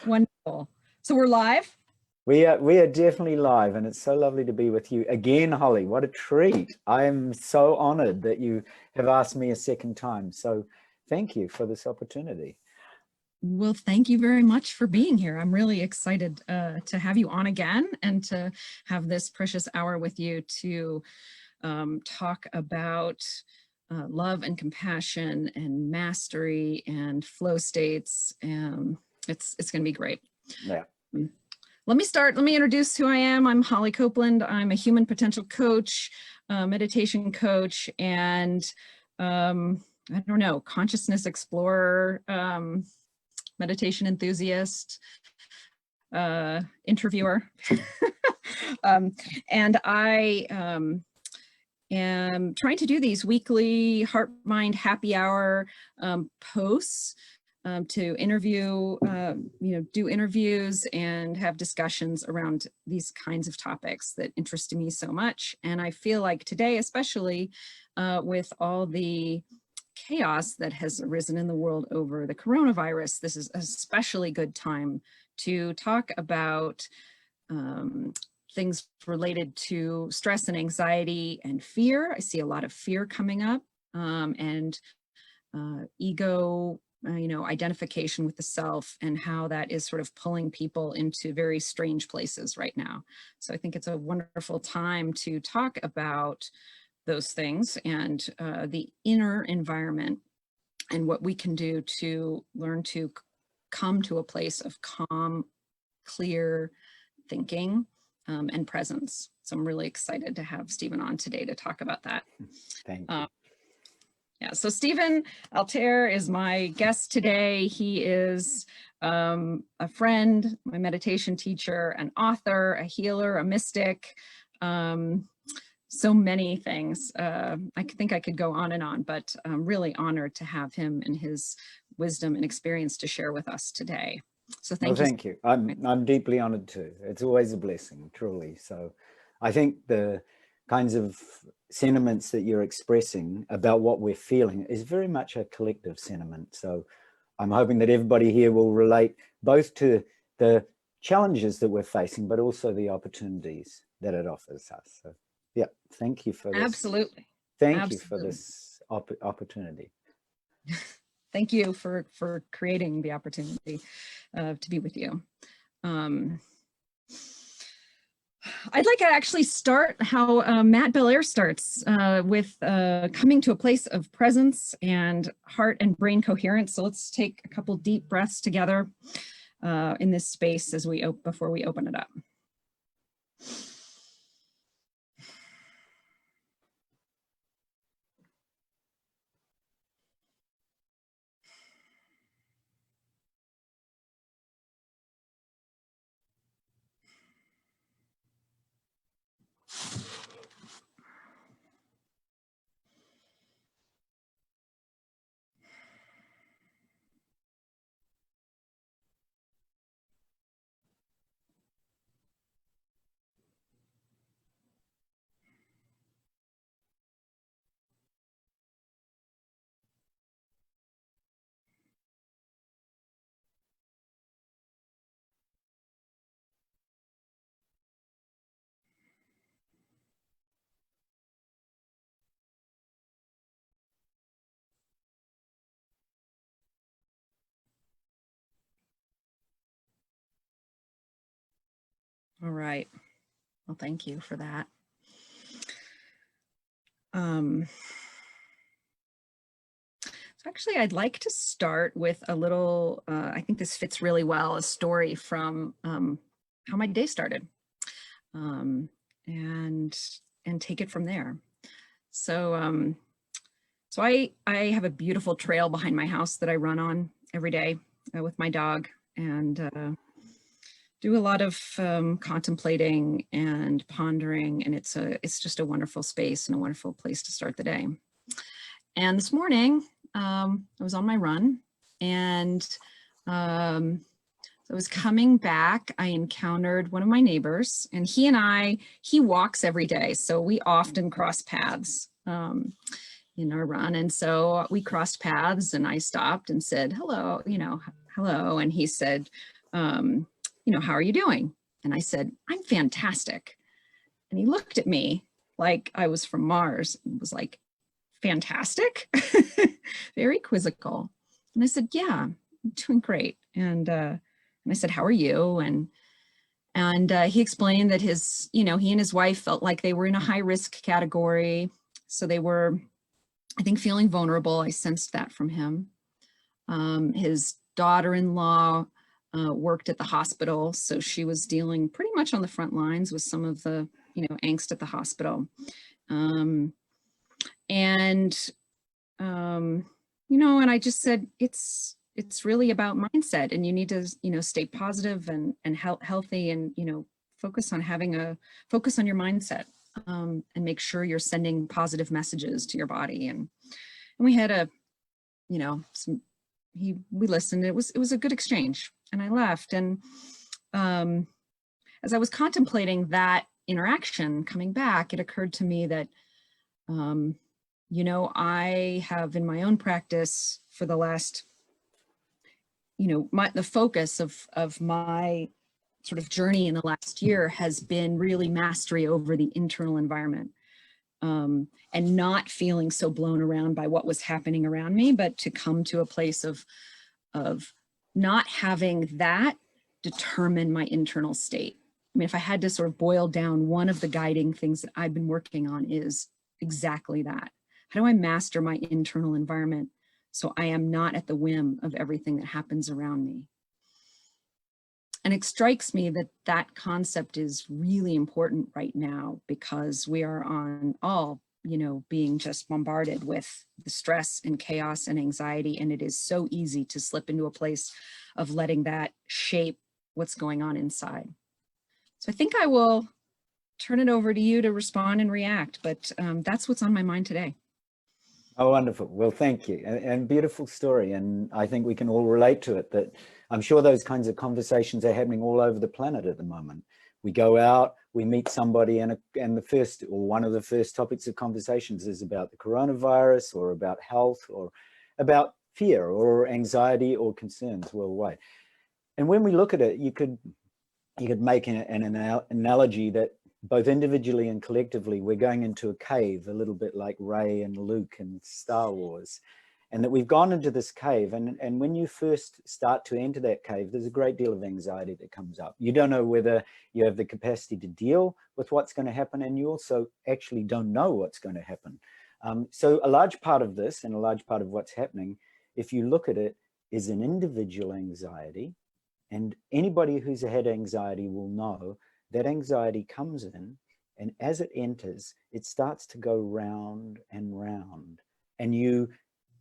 Wonderful. So we're live? We are definitely live, and it's so lovely to be with you again, Holly. What a treat. I am so honored that you have asked me a second time. So thank you for this opportunity. Well, thank you very much for being here. I'm really excited to have you on again and to have this precious hour with you to talk about love and compassion and mastery and flow states. It's going to be great. Yeah. Let me introduce who I am. I'm Holly Copeland. I'm a human potential coach, meditation coach, and I don't know, consciousness explorer, meditation enthusiast, interviewer. And I am trying to do these weekly HeartMind happy hour posts to interview, do interviews and have discussions around these kinds of topics that interest me so much. And I feel like today, especially with all the chaos that has arisen in the world over the coronavirus, this is an especially good time to talk about things related to stress and anxiety and fear. I see a lot of fear coming up, and ego, identification with the self, and how that is sort of pulling people into very strange places right now. So I think it's a wonderful time to talk about those things and the inner environment and what we can do to learn to come to a place of calm, clear thinking and presence. So I'm really excited to have Stephen on today to talk about that. Thank you. Yeah, so Stephen Altair is my guest today. He is a friend, my meditation teacher, an author, a healer, a mystic, so many things. I think I could go on and on, but I'm really honored to have him and his wisdom and experience to share with us today. So thank you. I'm deeply honored too. It's always a blessing, truly. So I think the kinds of sentiments that you're expressing about what we're feeling is very much a collective sentiment. So I'm hoping that everybody here will relate both to the challenges that we're facing, but also the opportunities that it offers us. So yeah, thank you for this. Absolutely. Thank you for this opportunity. Thank you for creating the opportunity to be with you. I'd like to actually start how Matt Belair starts with coming to a place of presence and heart and brain coherence. So let's take a couple deep breaths together in this space as before we open it up. All right. Well, thank you for that. So actually, I'd like to start with a little, I think this fits really well, a story from how my day started, and take it from there. So, so I have a beautiful trail behind my house that I run on every day with my dog, and do a lot of contemplating and pondering, and it's just a wonderful space and a wonderful place to start the day. And this morning, I was on my run, and I was coming back. I encountered one of my neighbors, and he walks every day, so we often cross paths in our run. And so we crossed paths, and I stopped and said, hello, hello. And he said, you know, how are you doing? And I said, I'm fantastic. And he looked at me like I was from Mars and was like, fantastic? Very quizzical. And I said, yeah, I'm doing great. And I said, how are you? And he explained that his, you know, he and his wife felt like they were in a high risk category. So they were, I think, feeling vulnerable. I sensed that from him. His daughter-in-law worked at the hospital, so she was dealing pretty much on the front lines with some of the, you know, angst at the hospital. Um, and you know, and I just said, it's really about mindset, and you need to, you know, stay positive and healthy, and, you know, focus on focus on your mindset, and make sure you're sending positive messages to your body. And we had you know, we listened. It was a good exchange, and I left. And as I was contemplating that interaction coming back, it occurred to me that, you know, I have in my own practice for the last, you know, the focus of my sort of journey in the last year has been really mastery over the internal environment, and not feeling so blown around by what was happening around me, but to come to a place of not having that determine my internal state. I mean, if I had to sort of boil down, one of the guiding things that I've been working on is exactly that. How do I master my internal environment so I am not at the whim of everything that happens around me? And it strikes me that that concept is really important right now, because we are on all, you know, being just bombarded with the stress and chaos and anxiety. And it is so easy to slip into a place of letting that shape what's going on inside. So I think I will turn it over to you to respond and react, but that's what's on my mind today. Oh, wonderful. Well, thank you. And beautiful story. And I think we can all relate to it, that I'm sure those kinds of conversations are happening all over the planet at the moment. We go out, we meet somebody, and the first, or one of the first topics of conversations is about the coronavirus, or about health, or about fear or anxiety or concerns worldwide. And when we look at it, you could make an analogy that both individually and collectively, we're going into a cave, a little bit like Rey and Luke in Star Wars, and that we've gone into this cave. And when you first start to enter that cave, there's a great deal of anxiety that comes up. You don't know whether you have the capacity to deal with what's going to happen, and you also actually don't know what's going to happen. So a large part of this, and a large part of what's happening, if you look at it, is an individual anxiety. And anybody who's had anxiety will know that anxiety comes in, and as it enters, it starts to go round and round. And you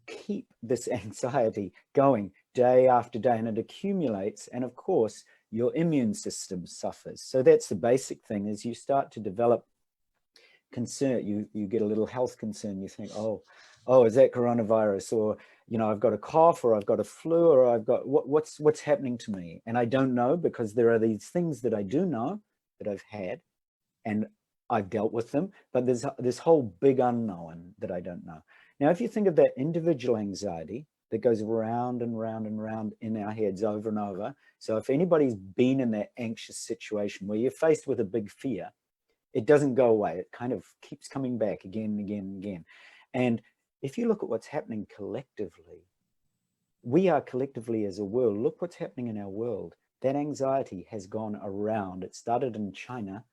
keep this anxiety going day after day, and it accumulates. And of course, your immune system suffers. So that's the basic thing. As you start to develop concern, you get a little health concern. You think, oh, is that coronavirus? Or, you know, I've got a cough, or I've got a flu, or I've got what's happening to me? And I don't know, because there are these things that I do know that I've had, and I've dealt with them, but there's this whole big unknown that I don't know. Now, if you think of that individual anxiety that goes round and round and round in our heads over and over. So if anybody's been in that anxious situation where you're faced with a big fear, it doesn't go away. It kind of keeps coming back again and again and again. And if you look at what's happening collectively, we are collectively as a world, look what's happening in our world. That anxiety has gone around. It started in China,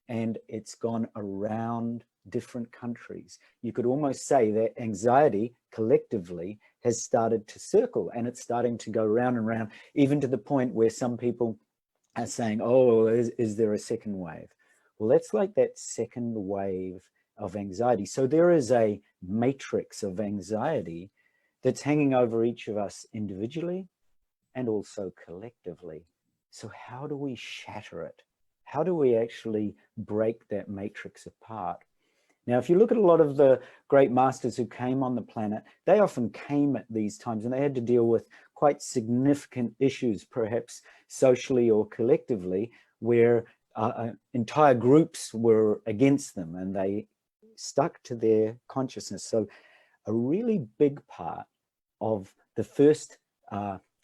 and it's gone around different countries. You could almost say that anxiety collectively has started to circle, and it's starting to go round and round, even to the point where some people are saying, oh, is there a second wave? Well, that's like that second wave of anxiety. So there is a matrix of anxiety that's hanging over each of us individually and also collectively. So how do we shatter it? How do we actually break that matrix apart? Now, if you look at a lot of the great masters who came on the planet, they often came at these times, and they had to deal with quite significant issues, perhaps socially or collectively, where entire groups were against them, and they stuck to their consciousness. So a really big part of the first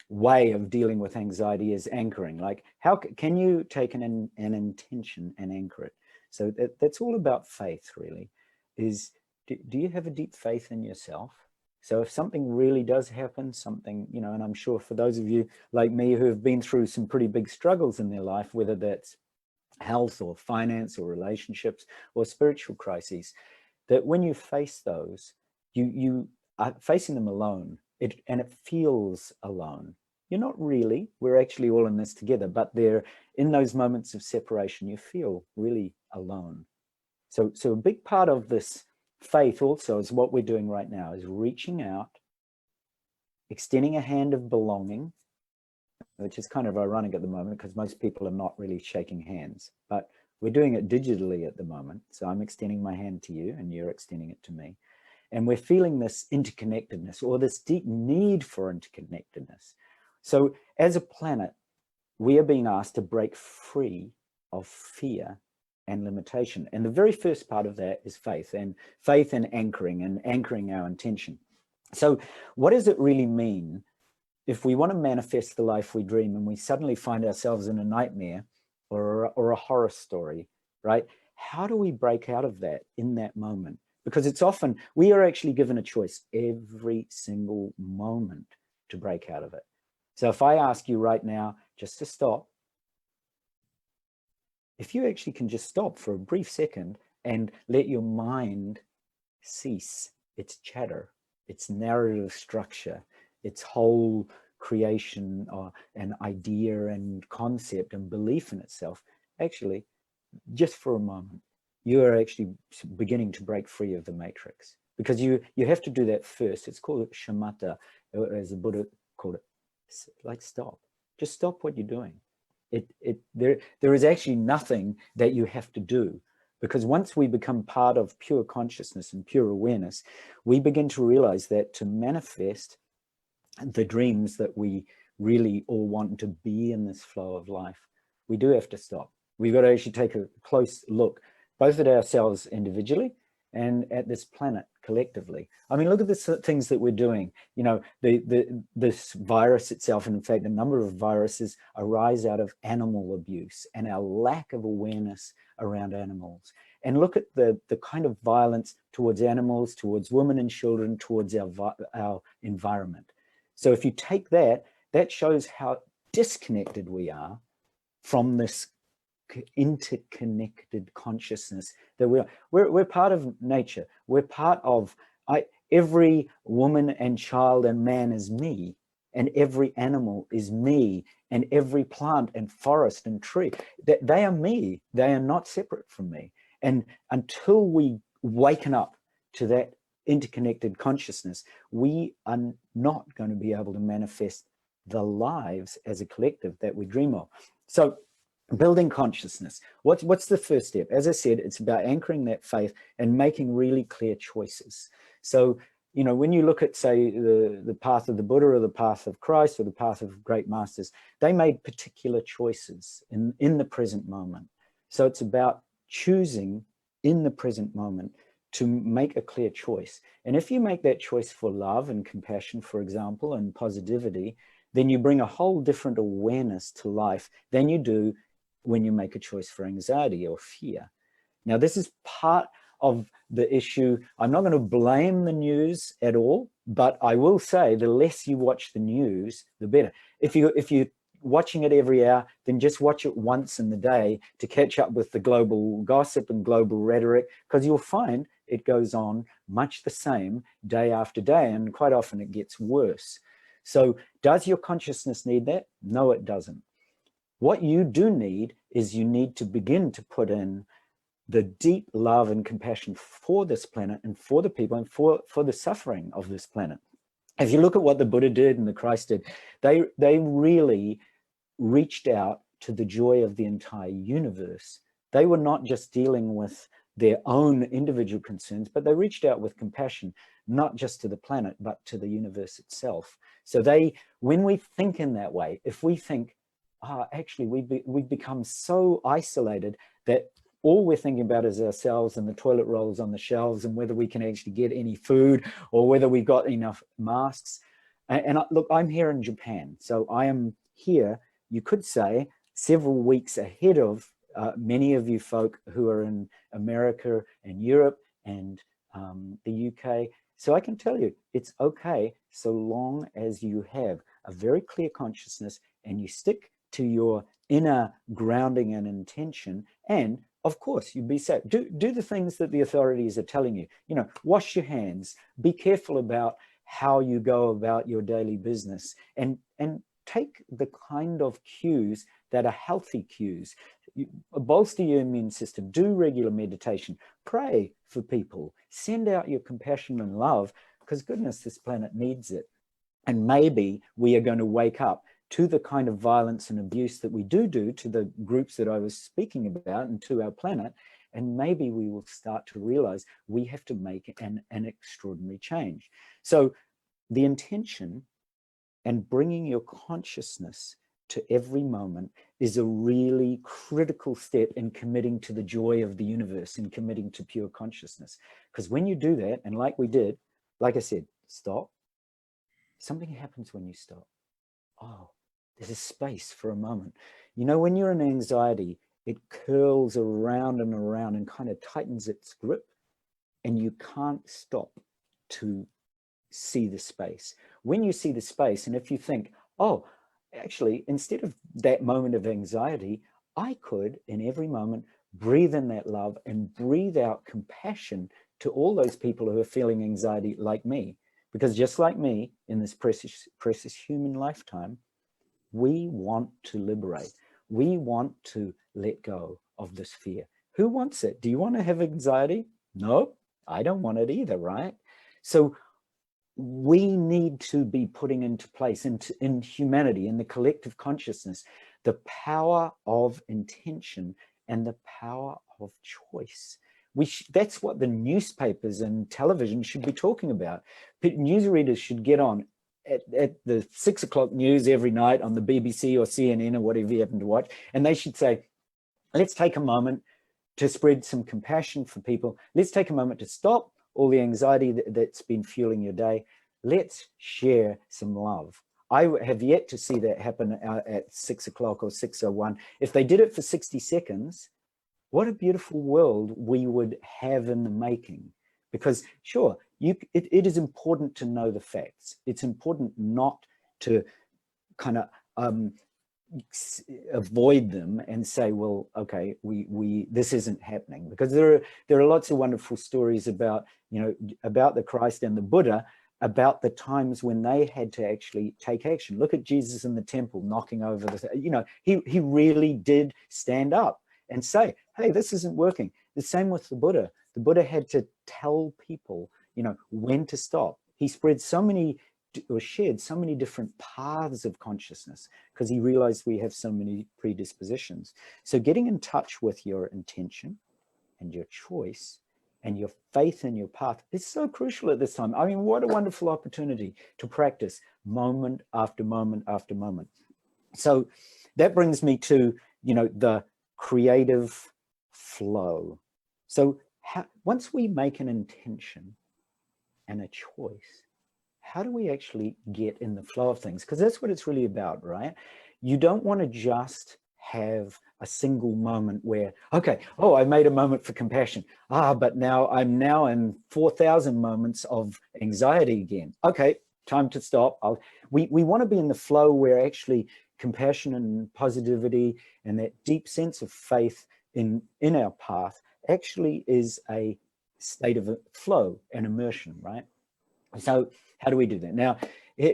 way of dealing with anxiety is anchoring. Like, how can you take an intention and anchor it? So that's all about faith, really. Is do you have a deep faith in yourself? So if something really does happen, something, you know, and I'm sure for those of you like me who have been through some pretty big struggles in their life, whether that's health or finance or relationships or spiritual crises, that when you face those, you are facing them alone, and it feels alone. You're not really, we're actually all in this together, but there, in those moments of separation, you feel really alone. So a big part of this faith also is what we're doing right now, is reaching out, extending a hand of belonging, which is kind of ironic at the moment because most people are not really shaking hands, but we're doing it digitally at the moment. So I'm extending my hand to you and you're extending it to me. And we're feeling this interconnectedness, or this deep need for interconnectedness. So as a planet, we are being asked to break free of fear and limitation. And the very first part of that is faith and anchoring our intention. So what does it really mean if we want to manifest the life we dream and we suddenly find ourselves in a nightmare or a horror story, right? How do we break out of that in that moment? Because it's often, we are actually given a choice every single moment to break out of it. So if I ask you right now just to stop, if you actually can just stop for a brief second and let your mind cease its chatter, its narrative structure, its whole creation or an idea and concept and belief in itself, actually, just for a moment, you are actually beginning to break free of the matrix, because you have to do that first. It's called shamatha, as the Buddha called it. Like, stop, just stop what you're doing. There is actually nothing that you have to do, because once we become part of pure consciousness and pure awareness, we begin to realize that to manifest the dreams that we really all want to be in this flow of life, we do have to stop. We've got to actually take a close look, both at ourselves individually and at this planet collectively. I mean, look at the things that we're doing. You know, this virus itself, and in fact, a number of viruses arise out of animal abuse and our lack of awareness around animals. And look at the kind of violence towards animals, towards women and children, towards our environment. So if you take that, that shows how disconnected we are from this interconnected consciousness that we're part of nature. We're part of, every woman and child and man is me, and every animal is me, and every plant and forest and tree, they are me. They are not separate from me. And until we waken up to that interconnected consciousness, we are not going to be able to manifest the lives as a collective that we dream of. So building consciousness, what's the first step? As I said, it's about anchoring that faith and making really clear choices. So, you know, when you look at, say, the path of the Buddha or the path of Christ or the path of great masters, they made particular choices in the present moment. So it's about choosing in the present moment to make a clear choice. And if you make that choice for love and compassion, for example, and positivity, then you bring a whole different awareness to life than you do when you make a choice for anxiety or fear. Now, this is part of the issue. I'm not going to blame the news at all, but I will say the less you watch the news, the better. If you're watching it every hour, then just watch it once in the day to catch up with the global gossip and global rhetoric, because you'll find it goes on much the same day after day, and quite often it gets worse. So does your consciousness need that? No, it doesn't. What you do need is you need to begin to put in the deep love and compassion for this planet and for the people and for the suffering of this planet. If you look at what the Buddha did and the Christ did, they really reached out to the joy of the entire universe. They were not just dealing with their own individual concerns, but they reached out with compassion, not just to the planet, but to the universe itself. So when we think in that way, if we think, actually, we've become so isolated that all we're thinking about is ourselves and the toilet rolls on the shelves and whether we can actually get any food or whether we've got enough masks, Look, I'm here in Japan, so I am here, you could say, several weeks ahead of many of you folk who are in America and Europe and the UK. So I can tell you, it's okay so long as you have a very clear consciousness and you stick to your inner grounding and intention. And of course, you be safe. Do the things that the authorities are telling you. You know, wash your hands. Be careful about how you go about your daily business, and take the kind of cues that are healthy cues. Bolster your immune system. Do regular meditation. Pray for people. Send out your compassion and love, because goodness, this planet needs it. And maybe we are going to wake up to the kind of violence and abuse that we do to the groups that I was speaking about and to our planet. And maybe we will start to realize we have to make an extraordinary change. So the intention and bringing your consciousness to every moment is a really critical step in committing to the joy of the universe and committing to pure consciousness. Because when you do that, and like we did, like I said, stop. Something happens when you stop. Oh, there's a space for a moment. You know, when you're in anxiety, it curls around and around and kind of tightens its grip, and you can't stop to see the space. When you see the space, and if you think, oh, actually, instead of that moment of anxiety, I could, in every moment, breathe in that love and breathe out compassion to all those people who are feeling anxiety like me. Because just like me, in this precious human lifetime, we want to liberate. We want to let go of this fear. Who wants it? Do you want to have anxiety? No, I don't want it either, right? So we need to be putting into place in humanity, in the collective consciousness, the power of intention and the power of choice. That's what the newspapers and television should be talking about. Newsreaders should get on at the 6 o'clock news every night on the BBC or CNN or whatever you happen to watch, and they should say, let's take a moment to spread some compassion for people. Let's take a moment to stop all the anxiety that's been fueling your day. Let's share some love. I have yet to see that happen at 6 o'clock or 6:01. If they did it for 60 seconds, what a beautiful world we would have in the making. Because sure, it is important to know the facts. It's important not to kind of avoid them and say, well, okay, this isn't happening. Because there are lots of wonderful stories about, you know, about the Christ and the Buddha, about the times when they had to actually take action. Look at Jesus in the temple knocking over the, you know, he really did stand up and say, hey, this isn't working. The same with the Buddha. The Buddha had to tell people, you know, when to stop. He spread so many, or shared so many different paths of consciousness because he realized we have so many predispositions. So getting in touch with your intention and your choice and your faith in your path is so crucial at this time. I mean, what a wonderful opportunity to practice moment after moment after moment. So that brings me to, you know, the creative flow. So once we make an intention and a choice, how do we actually get in the flow of things? Because that's what it's really about, right? You don't want to just have a single moment where, okay, oh, I made a moment for compassion. But now I'm in 4,000 moments of anxiety again. Okay, time to stop. We want to be in the flow where actually compassion and positivity and that deep sense of faith in our path actually is a state of flow and immersion, right? So how do we do that? Now,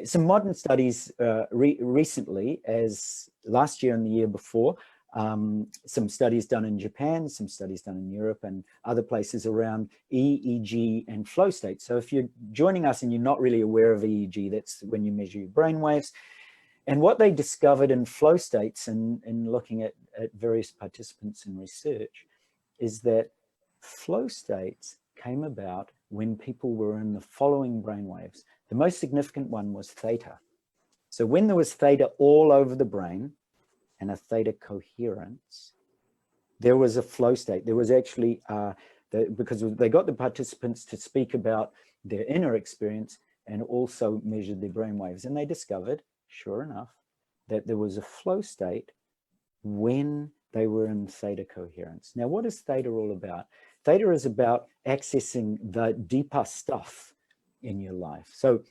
some modern studies recently, as last year and the year before, some studies done in Japan, some studies done in Europe and other places around EEG and flow state. So if you're joining us and you're not really aware of EEG, that's when you measure your brain waves. And what they discovered in flow states and looking at various participants in research is that flow states came about when people were in the following brainwaves. The most significant one was theta. So when there was theta all over the brain and a theta coherence, there was a flow state. There was actually, because they got the participants to speak about their inner experience, and also measured their brainwaves. And they discovered, sure enough, that there was a flow state when they were in theta coherence. Now, what is theta all about? Theta is about accessing the deeper stuff in your life. So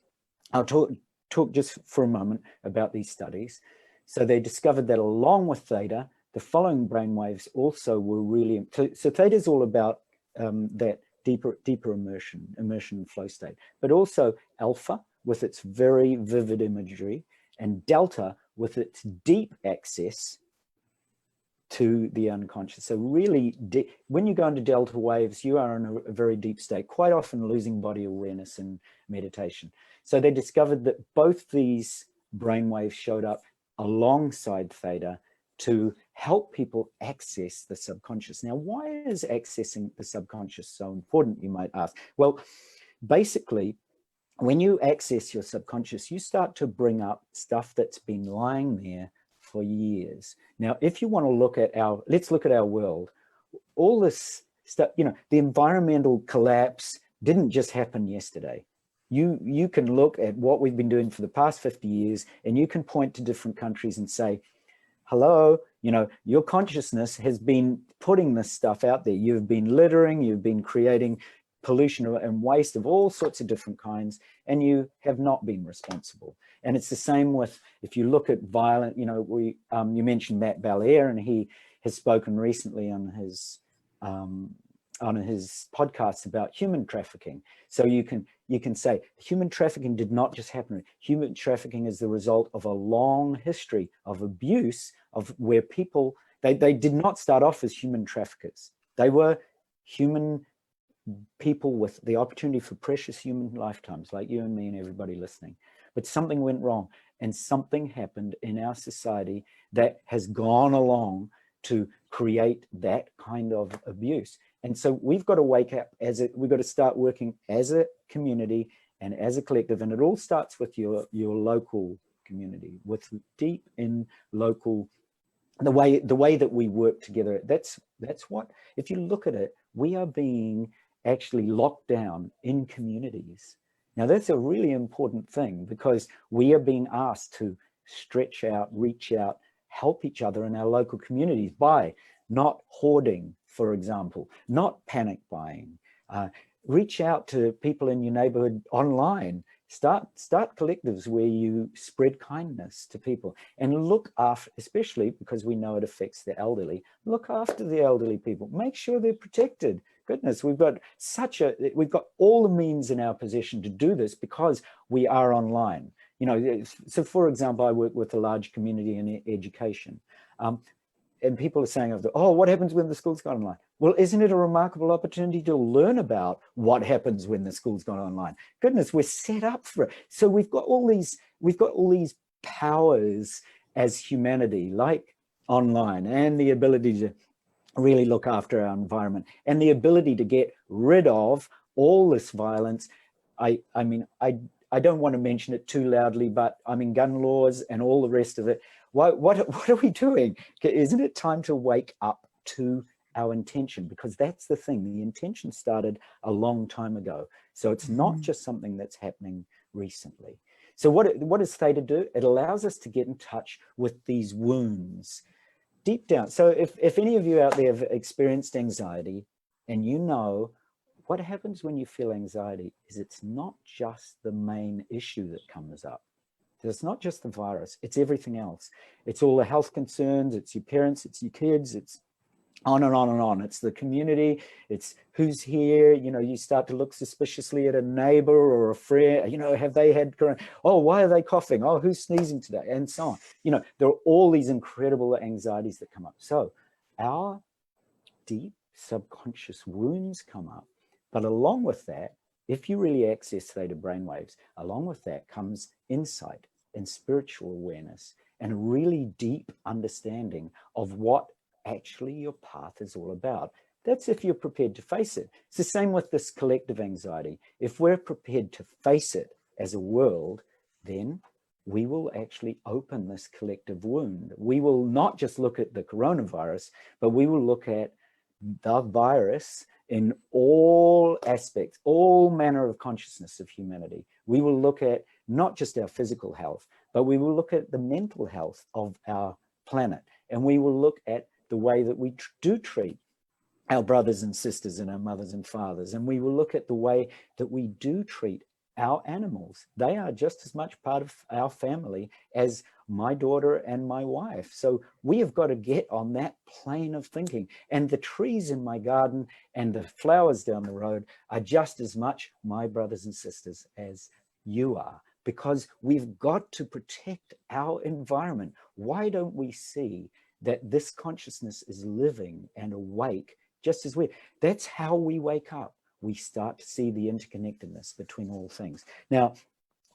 I'll talk just for a moment about these studies. So they discovered that along with theta, the following brainwaves also were really, so theta is all about that deeper immersion flow state, but also alpha with its very vivid imagery, and delta with its deep access to the unconscious. So really, when you go into delta waves, you are in a very deep state, quite often losing body awareness in meditation. So they discovered that both these brainwaves showed up alongside theta to help people access the subconscious. Now, why is accessing the subconscious so important, you might ask? Well, basically, when you access your subconscious, you start to bring up stuff that's been lying there for years. Now, if you want to look at let's look at our world. All this stuff, you know, the environmental collapse didn't just happen yesterday. You can look at what we've been doing for the past 50 years, and you can point to different countries and say, hello, you know, your consciousness has been putting this stuff out there. You've been littering, you've been creating pollution and waste of all sorts of different kinds, and you have not been responsible. And it's the same with, if you look at violent, you know, you mentioned Matt Belair, and he has spoken recently on his podcast about human trafficking. So you can say human trafficking did not just happen. Human trafficking is the result of a long history of abuse, of where people, they did not start off as human traffickers. They were human people with the opportunity for precious human lifetimes, like you and me and everybody listening. But something went wrong, and something happened in our society that has gone along to create that kind of abuse. And so we've got to wake up we've got to start working as a community and as a collective. And it all starts with your local community, with deep in local, the way that we work together. That's what, if you look at it, we are being actually locked down in communities. Now, that's a really important thing, because we are being asked to stretch out, reach out, help each other in our local communities by not hoarding, for example, not panic buying. Reach out to people in your neighborhood online. Start collectives where you spread kindness to people, and look after, especially because we know it affects the elderly, look after the elderly people. Make sure they're protected. Goodness, we've got all the means in our possession to do this because we are online. You know, so for example, I work with a large community in education. And people are saying, oh, what happens when the school's gone online? Well, isn't it a remarkable opportunity to learn about what happens when the school's gone online? Goodness, we're set up for it. So we've got all these powers as humanity, like online, and the ability to really look after our environment, and the ability to get rid of all this violence. I mean, I don't want to mention it too loudly, but I mean, gun laws and all the rest of it. What are we doing? Isn't it time to wake up to our intention? Because that's the thing. The intention started a long time ago. So it's not just something that's happening recently. So what does theta do? It allows us to get in touch with these wounds deep down. So if any of you out there have experienced anxiety, and you know what happens when you feel anxiety is it's not just the main issue that comes up. It's not just the virus, it's everything else. It's all the health concerns, it's your parents, it's your kids, it's on and on and on. It's the community, it's who's here. You know, you start to look suspiciously at a neighbor or a friend. You know, have they had corona? Oh, why are they coughing? Oh, who's sneezing today? And so on. You know, there are all these incredible anxieties that come up. So our deep subconscious wounds come up. But along with that, if you really access theta brainwaves, along with that comes insight and spiritual awareness and a really deep understanding of what actually your path is all about. That's if you're prepared to face it. It's the same with this collective anxiety. If we're prepared to face it as a world, then we will actually open this collective wound. We will not just look at the coronavirus, but we will look at the virus in all aspects, all manner of consciousness of humanity. We will look at not just our physical health, but we will look at the mental health of our planet. And we will look at the way that we do treat our brothers and sisters and our mothers and fathers. And we will look at the way that we do treat our animals. They are just as much part of our family as my daughter and my wife. So we have got to get on that plane of thinking. And the trees in my garden and the flowers down the road are just as much my brothers and sisters as you are, because we've got to protect our environment. Why don't we see that this consciousness is living and awake just as we? That's how we wake up. We start to see the interconnectedness between all things. Now,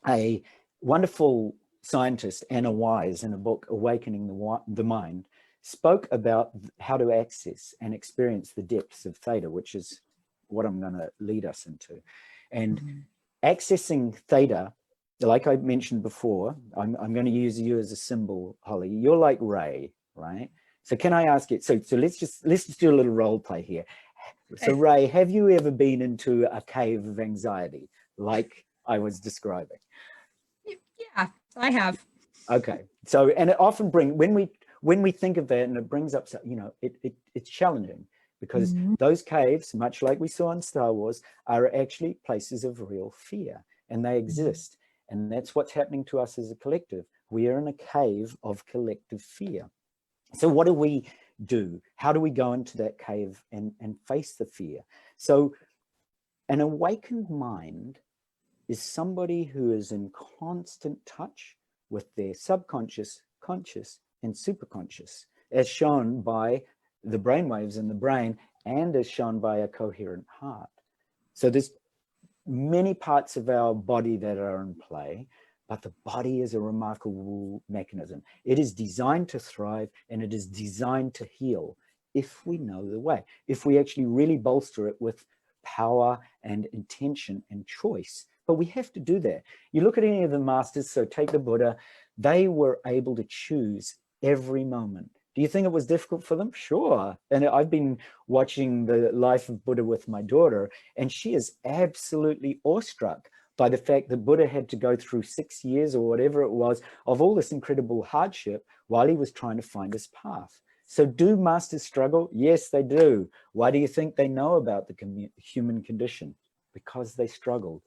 a wonderful scientist, Anna Wise, in a book, Awakening the Mind, spoke about how to access and experience the depths of theta, which is what I'm going to lead us into. And accessing theta, like I mentioned before, I'm going to use you as a symbol, Holly. You're like Ray, right? So can I ask you, so let's just do a little role play here. So Ray, have you ever been into a cave of anxiety like I was describing? Yeah, I have. Okay. So, and it often when we think of that, and it brings up, you know, it's challenging, because those caves, much like we saw in Star Wars, are actually places of real fear, and they exist. And that's what's happening to us as a collective. We are in a cave of collective fear. So what do we do? How do we go into that cave and face the fear? So an awakened mind is somebody who is in constant touch with their subconscious, conscious, and superconscious, as shown by the brainwaves in the brain and as shown by a coherent heart. So there's many parts of our body that are in play, but the body is a remarkable mechanism. It is designed to thrive, and it is designed to heal if we know the way, if we actually really bolster it with power and intention and choice. But we have to do that. You look at any of the masters, so take the Buddha, they were able to choose every moment. Do you think it was difficult for them? Sure. And I've been watching the life of Buddha with my daughter, and she is absolutely awestruck by the fact that Buddha had to go through 6 years or whatever it was of all this incredible hardship while he was trying to find his path. So do masters struggle? Yes, they do. Why do you think they know about the human condition? Because they struggled,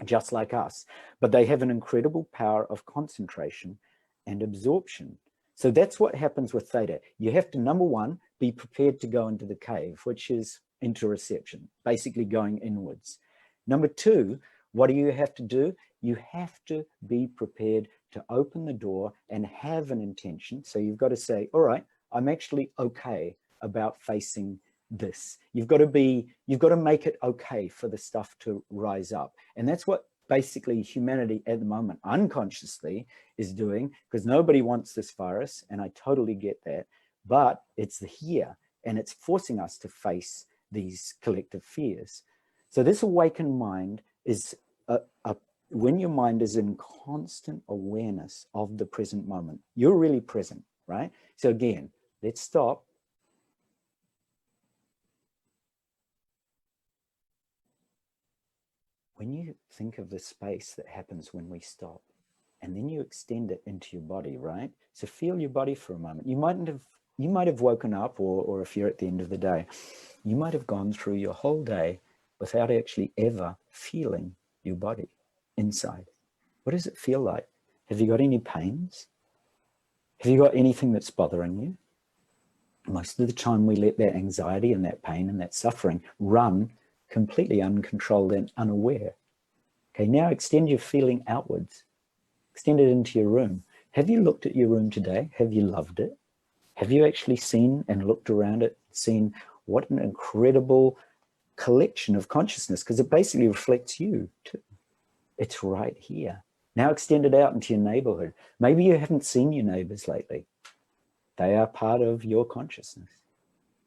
just like us. But they have an incredible power of concentration and absorption. So that's what happens with theta. You have to, number one, be prepared to go into the cave, which is interoception, basically going inwards. Number two, what do you have to do? You have to be prepared to open the door and have an intention. So you've got to say, all right, I'm actually okay about facing this. You've got to make it okay for the stuff to rise up. And that's what basically humanity at the moment unconsciously is doing, because nobody wants this virus, and I totally get that, but it's here, and it's forcing us to face these collective fears. So this awakened mind is when your mind is in constant awareness of the present moment, you're really present, right? So again, let's stop. When you think of the space that happens when we stop, and then you extend it into your body, right? So feel your body for a moment. You might have woken up, or if you're at the end of the day, you might have gone through your whole day without actually ever feeling your body inside. What does it feel like? Have you got any pains? Have you got anything that's bothering you? Most of the time we let that anxiety and that pain and that suffering run completely uncontrolled and unaware. Okay, now extend your feeling outwards. Extend it into your room. Have you looked at your room today? Have you loved it? Have you actually seen and looked around it, seen what an incredible collection of consciousness, because it basically reflects you too. It's right here. Now extend it out into your neighborhood. Maybe you haven't seen your neighbors lately. They are part of your consciousness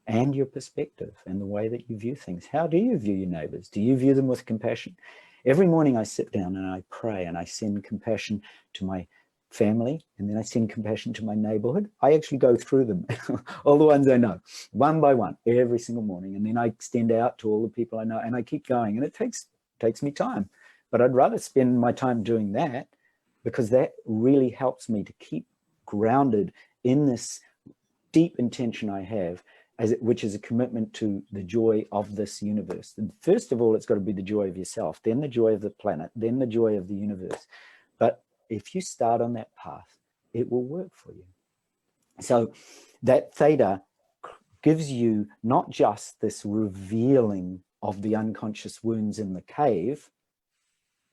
and your perspective and the way that you view things. How do you view your neighbors? Do you view them with compassion? Every morning I sit down and I pray and I send compassion to my family, and then I send compassion to my neighborhood. I actually go through them, all the ones I know, one by one, every single morning. And then I extend out to all the people I know, and I keep going. And it takes me time, but I'd rather spend my time doing that, because that really helps me to keep grounded in this deep intention I have, which is a commitment to the joy of this universe. And first of all, it's got to be the joy of yourself, then the joy of the planet, then the joy of the universe. But if you start on that path, it will work for you. So that theta gives you not just this revealing of the unconscious wounds in the cave,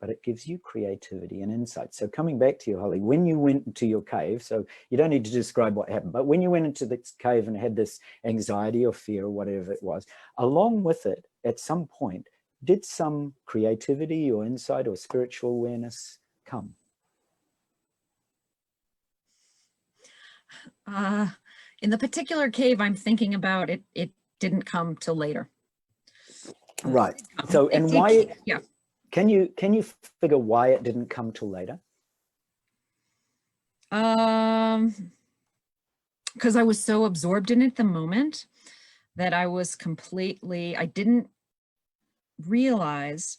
but it gives you creativity and insight. So coming back to you, Holly, when you went into your cave, so you don't need to describe what happened, but when you went into this cave and had this anxiety or fear or whatever it was, along with it, at some point, did some creativity or insight or spiritual awareness come? In the particular cave I'm thinking about, it didn't come till later. Right. So, and why? Yeah. Can you figure why it didn't come till later? Because I was so absorbed in it at the moment that I didn't realize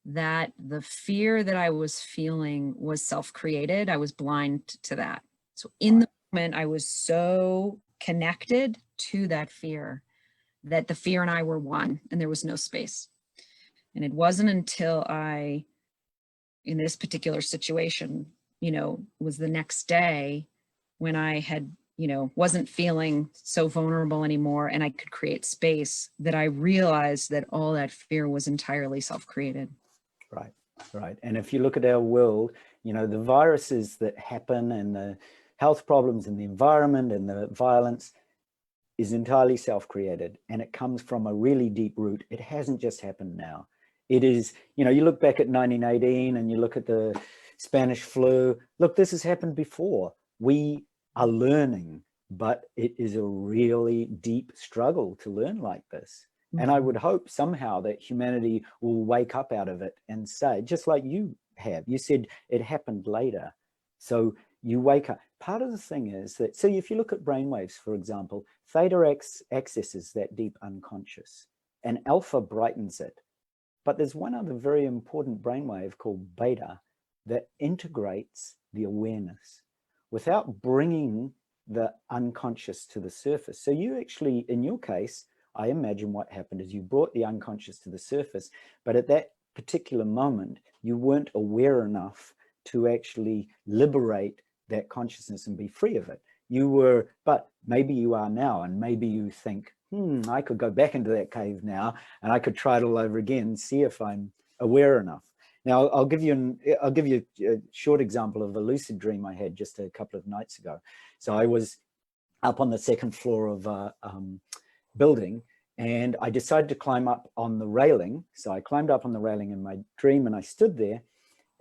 that the fear that I was feeling was self-created. I was blind to that. So in the moment, I was so connected to that fear that the fear and I were one, and there was no space. And it wasn't until I, in this particular situation, was the next day when I had, wasn't feeling so vulnerable anymore and I could create space, that I realized that all that fear was entirely self-created. Right, right. And if you look at our world, the viruses that happen and the health problems and the environment and the violence is entirely self-created, and it comes from a really deep root. It hasn't just happened now. It is, you look back at 1918 and you look at the Spanish flu. Look, this has happened before. We are learning, but it is a really deep struggle to learn like this. Mm-hmm. And I would hope somehow that humanity will wake up out of it and say, just like you have, you said it happened later. So you wake up. Part of the thing is that, so if you look at brainwaves, for example, theta accesses that deep unconscious and alpha brightens it. But there's one other very important brainwave called beta that integrates the awareness without bringing the unconscious to the surface. So you actually, in your case, I imagine what happened is you brought the unconscious to the surface, but at that particular moment, you weren't aware enough to actually liberate that consciousness and be free of it. You were, but maybe you are now, and maybe you think, I could go back into that cave now and I could try it all over again, see if I'm aware enough. Now, I'll give you a short example of a lucid dream I had just a couple of nights ago. So I was up on the second floor of a building, and I decided to climb up on the railing. So I climbed up on the railing in my dream and I stood there.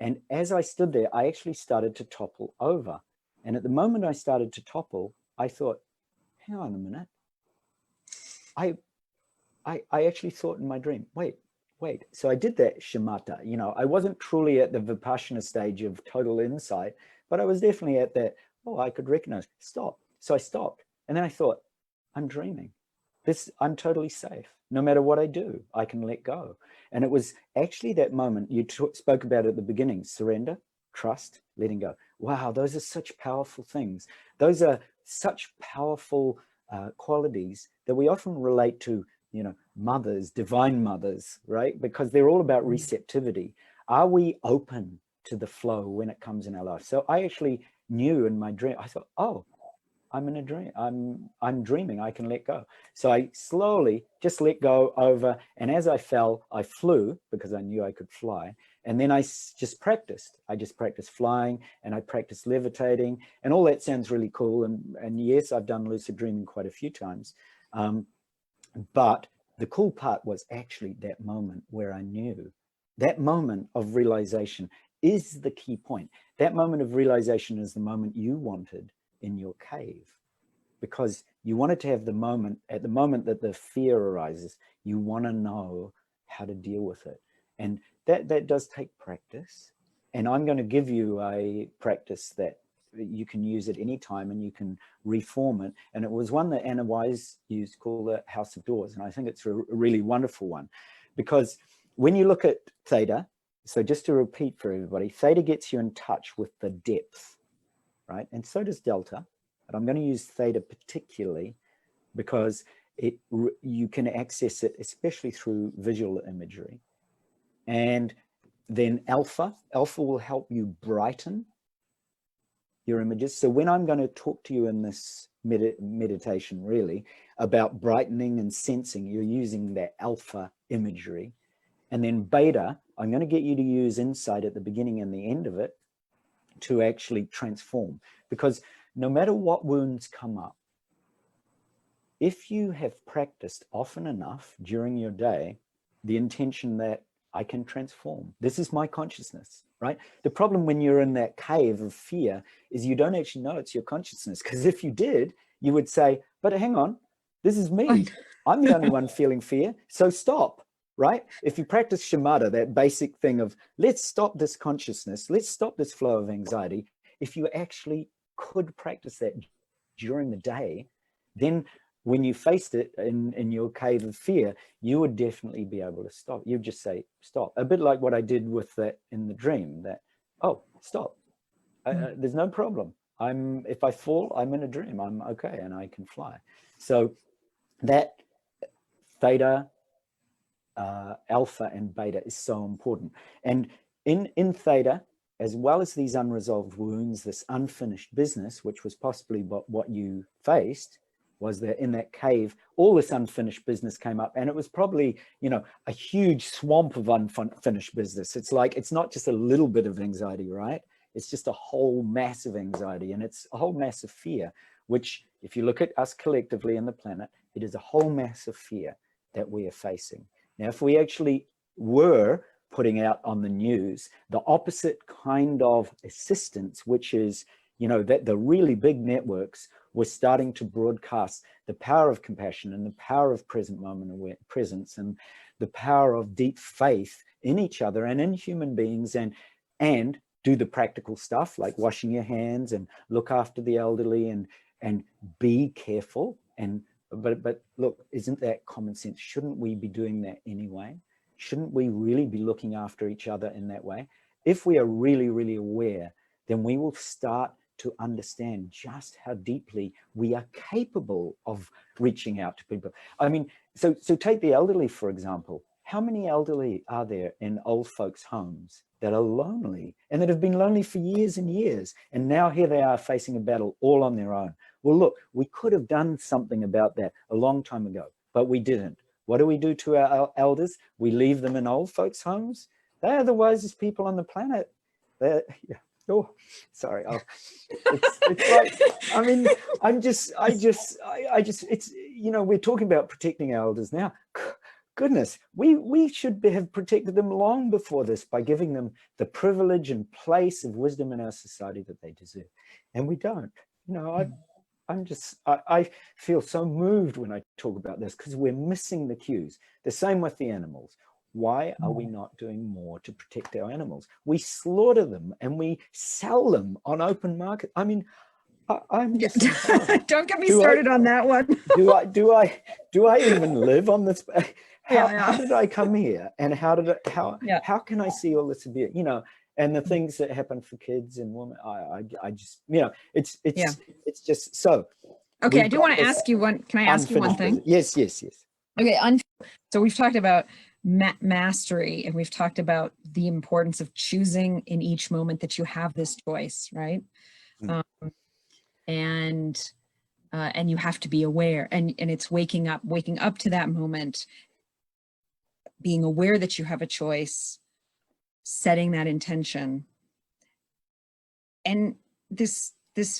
And as I stood there, I actually started to topple over. And at the moment I started to topple, I thought, hang on a minute. I actually thought in my dream, wait. So I did that shamatha. I wasn't truly at the Vipassana stage of total insight, but I was definitely at that, I could recognize, stop. So I stopped. And then I thought, I'm dreaming. I'm totally safe. No matter what I do, I can let go. And it was actually that moment you spoke about at the beginning, surrender, trust, letting go. Wow, those are such powerful things. Those are such powerful qualities that we often relate to, mothers, divine mothers, right? Because they're all about receptivity. Are we open to the flow when it comes in our life? So I actually knew in my dream, I thought, I'm in a dream. I'm dreaming. I can let go. So I slowly just let go over. And as I fell, I flew because I knew I could fly. And then I just practiced. I just practiced flying and I practiced levitating. And all that sounds really cool. And yes, I've done lucid dreaming quite a few times. But the cool part was actually that moment where I knew. That moment of realization is the key point. That moment of realization is the moment you wanted in your cave, because you wanted to have the moment, at the moment that the fear arises, you want to know how to deal with it. And that does take practice. And I'm going to give you a practice that you can use at any time and you can reform it. And it was one that Anna Wise used called the House of Doors. And I think it's a really wonderful one, because when you look at theta, So just to repeat for everybody, theta gets you in touch with the depth, right? And so does delta, but I'm going to use theta particularly because you can access it, especially through visual imagery. And then alpha will help you brighten your images. So when I'm going to talk to you in this meditation really about brightening and sensing, you're using that alpha imagery. And then beta, I'm going to get you to use insight at the beginning and the end of it to actually transform. Because no matter what wounds come up, if you have practiced often enough during your day, the intention that I can transform, this is my consciousness, right? The problem when you're in that cave of fear is you don't actually know it's your consciousness. Because if you did, you would say, but hang on, this is me. I'm the only one feeling fear. So stop, right? If you practice shamatha, that basic thing of let's stop this consciousness, let's stop this flow of anxiety. If you actually could practice that during the day, then when you faced it in your cave of fear, you would definitely be able to stop. You'd just say, stop. A bit like what I did with that in the dream, that, oh, stop. There's no problem. If I fall, I'm in a dream. I'm okay and I can fly. So that theta, alpha and beta is so important. And in theta, as well as these unresolved wounds, this unfinished business, which was possibly what you faced, was that in that cave, all this unfinished business came up, and it was probably, you know, a huge swamp of unfinished business. It's like, it's not just a little bit of anxiety, right? It's just a whole massive anxiety, and it's a whole massive fear, which if you look at us collectively in the planet, it is a whole massive fear that we are facing. Now, if we actually were putting out on the news the opposite kind of assistance, which is, you know, that the really big networks were starting to broadcast the power of compassion and the power of present moment presence and the power of deep faith in each other and in human beings, and do the practical stuff like washing your hands and look after the elderly and be careful. But look, isn't that common sense? Shouldn't we be doing that anyway? Shouldn't we really be looking after each other in that way? If we are really, really aware, then we will start to understand just how deeply we are capable of reaching out to people. I mean, so take the elderly, for example. How many elderly are there in old folks' homes that are lonely and that have been lonely for years and years? And now here they are facing a battle all on their own. Well, look, we could have done something about that a long time ago, but we didn't. What do we do to our elders? We leave them in old folks' homes. They are the wisest people on the planet. Yeah. Oh, sorry. It's like, I mean, I just, it's, you know, we're talking about protecting our elders now. Goodness, we should have protected them long before this by giving them the privilege and place of wisdom in our society that they deserve. And we don't. You know, I feel so moved when I talk about this because we're missing the cues. The same with the animals. Why are we not doing more to protect our animals? We slaughter them and we sell them on open market. I mean, I'm just don't get me started on that one. do I even live on this? How did I come here? And how can I see all this abuse? You know, and the things that happen for kids and women. I just, you know, it's just so. Okay, I do want to ask you one. Can I ask you one thing? Yes. Okay, so we've talked about mastery, and we've talked about the importance of choosing in each moment that you have this choice, right? And you have to be aware, and it's waking up to that moment, being aware that you have a choice, setting that intention, and this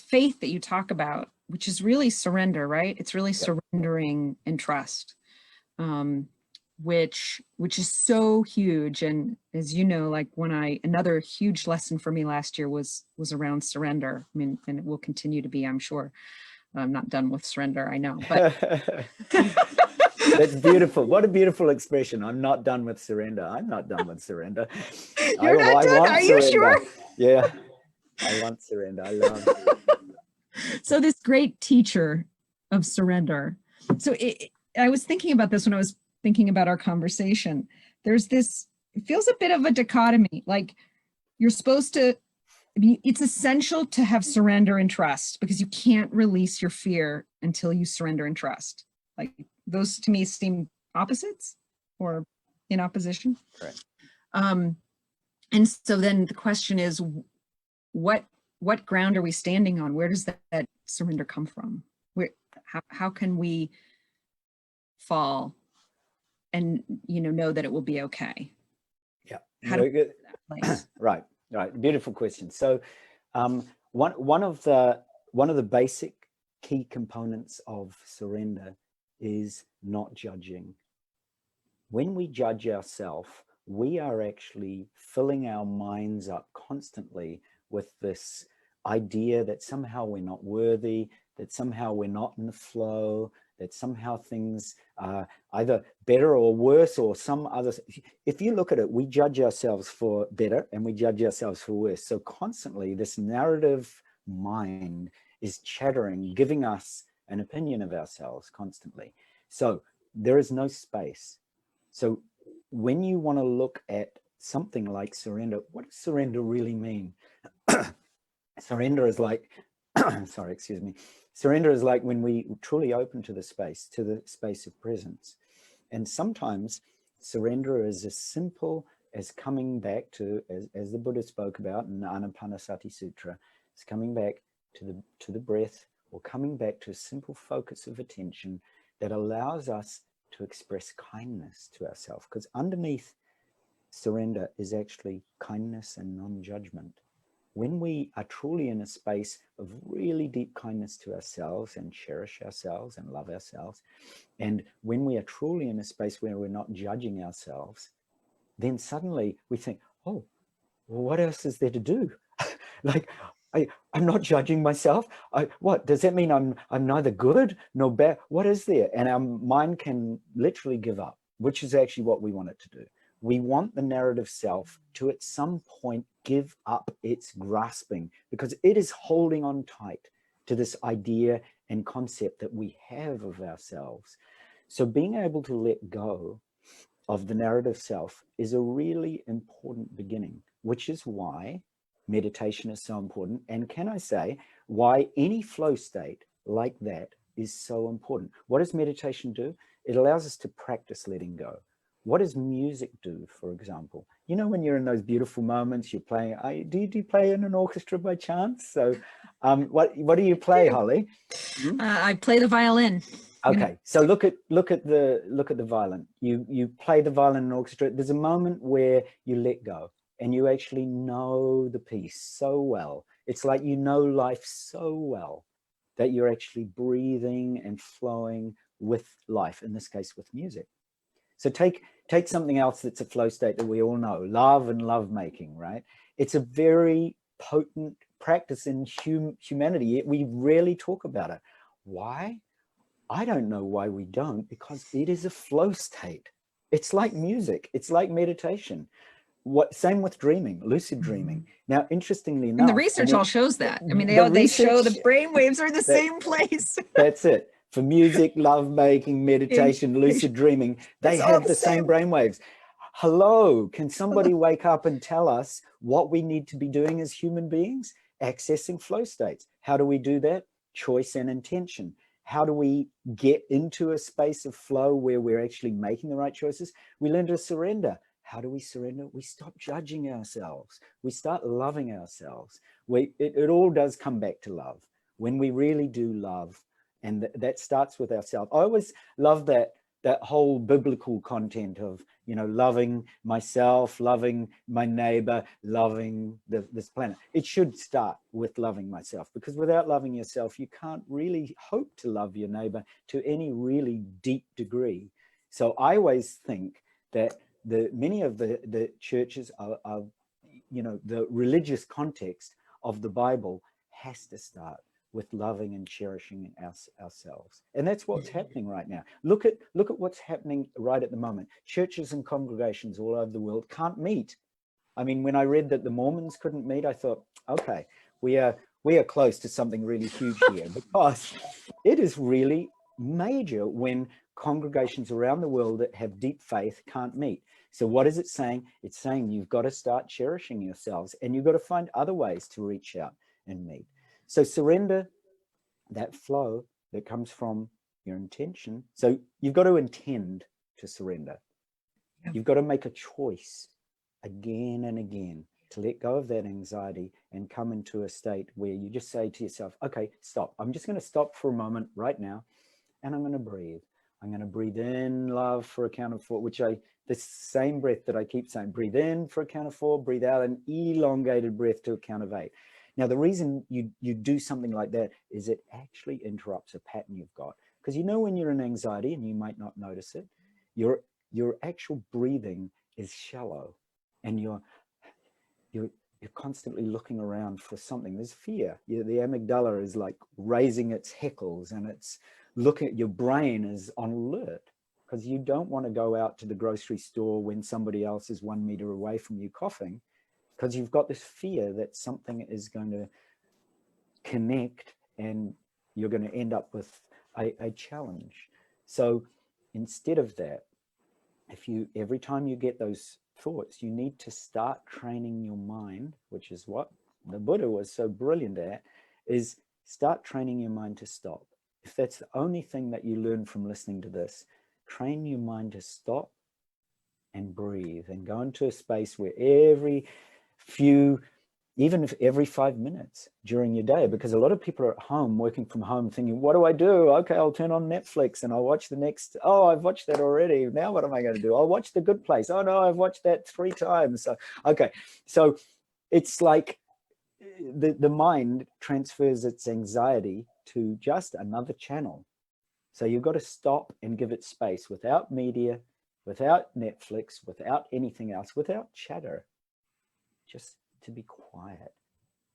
faith that you talk about, which is really surrender, right? It's really surrendering and trust. Which is so huge. And as you know, like another huge lesson for me last year was around surrender. I mean, and it will continue to be, I'm sure. I'm not done with surrender, I know, but. That's beautiful. What a beautiful expression. I'm not done with surrender. I'm not done with surrender. You're not done, are you sure? Yeah, I want surrender. I love it. So this great teacher of surrender. So I was thinking about this when I was thinking about our conversation. There's this it feels a bit of a dichotomy. Like you're supposed to, I mean, it's essential to have surrender and trust because you can't release your fear until you surrender and trust. Like those to me seem opposites or in opposition. Right. And so then the question is, what ground are we standing on? Where does that surrender come from? Where, how can we fall and, you know that it will be okay? Yeah. How do we get to that place? Right. Beautiful question. So one of the basic key components of surrender is not judging. When we judge ourselves, we are actually filling our minds up constantly with this idea that somehow we're not worthy, that somehow we're not in the flow, that somehow things are either better or worse or some other. If you look at it, we judge ourselves for better and we judge ourselves for worse. So constantly this narrative mind is chattering, giving us an opinion of ourselves constantly. So there is no space. So when you want to look at something like surrender, what does surrender really mean? Surrender is like, sorry, excuse me. Surrender is like when we truly open to the space of presence. And sometimes surrender is as simple as coming back to, as the Buddha spoke about in the Anapanasati Sutra, is coming back to the breath, or coming back to a simple focus of attention that allows us to express kindness to ourselves. Because underneath surrender is actually kindness and non-judgment. When we are truly in a space of really deep kindness to ourselves and cherish ourselves and love ourselves, and when we are truly in a space where we're not judging ourselves, then suddenly we think, oh, well, what else is there to do? Like, I'm not judging myself. What does that mean? I'm neither good nor bad. What is there? And our mind can literally give up, which is actually what we want it to do. We want the narrative self to at some point give up its grasping, because it is holding on tight to this idea and concept that we have of ourselves. So being able to let go of the narrative self is a really important beginning, which is why meditation is so important. And can I say why any flow state like that is so important? What does meditation do? It allows us to practice letting go. What does music do, for example? You know, when you're in those beautiful moments, you're playing, do you play in an orchestra by chance? So what do you play, Holly? I play the violin. Okay, so look at the violin. You play the violin in an orchestra. There's a moment where you let go and you actually know the piece so well. It's like you know life so well that you're actually breathing and flowing with life, in this case with music. So take something else that's a flow state that we all know, love and love making, right? It's a very potent practice in humanity. We rarely talk about it. Why? I don't know why we don't, because it is a flow state. It's like music. It's like meditation. Same with dreaming, lucid dreaming. Now, interestingly enough, and the research all shows that. I mean, they show the brain waves are the same place. That's it. For music, lovemaking, meditation, lucid dreaming, they have the same brain waves. Hello, can somebody wake up and tell us what we need to be doing as human beings? Accessing flow states. How do we do that? Choice and intention. How do we get into a space of flow where we're actually making the right choices? We learn to surrender. How do we surrender? We stop judging ourselves. We start loving ourselves. It all does come back to love. When we really do love, and that starts with ourselves. I always love that whole biblical content of, you know, loving myself, loving my neighbor, loving this planet. It should start with loving myself, because without loving yourself, you can't really hope to love your neighbor to any really deep degree. So I always think that many of the churches are, you know, the religious context of the Bible has to start with loving and cherishing ourselves. And that's what's happening right now. Look at what's happening right at the moment. Churches and congregations all over the world can't meet. I mean, when I read that the Mormons couldn't meet, I thought, okay, we are close to something really huge here, because it is really major when congregations around the world that have deep faith can't meet. So what is it saying? It's saying you've got to start cherishing yourselves, and you've got to find other ways to reach out and meet. So surrender, that flow that comes from your intention. So you've got to intend to surrender. Yeah. You've got to make a choice again and again to let go of that anxiety and come into a state where you just say to yourself, okay, stop. I'm just going to stop for a moment right now, and I'm going to breathe. I'm going to breathe in love for a count of 4, the same breath that I keep saying, breathe in for a count of 4, breathe out an elongated breath to a count of 8. Now, the reason you do something like that is it actually interrupts a pattern you've got. Because when you're in anxiety, and you might not notice it, your actual breathing is shallow, and you're constantly looking around for something. There's fear. The amygdala is like raising its hackles, and it's looking at your brain is on alert, because you don't want to go out to the grocery store when somebody else is 1 meter away from you coughing, because you've got this fear that something is going to connect and you're going to end up with a challenge. So instead of that, every time you get those thoughts, you need to start training your mind, which is what the Buddha was so brilliant at, is start training your mind to stop. If that's the only thing that you learn from listening to this, train your mind to stop and breathe, and go into a space where even if every 5 minutes during your day, because a lot of people are at home working from home thinking, what do I do? Okay, I'll turn on Netflix and I'll watch the next, oh, I've watched that already. Now what am I going to do? I'll watch The Good Place. Oh no, I've watched that 3 times. So, okay. So it's like the mind transfers its anxiety to just another channel. So you've got to stop and give it space, without media, without Netflix, without anything else, without chatter, just to be quiet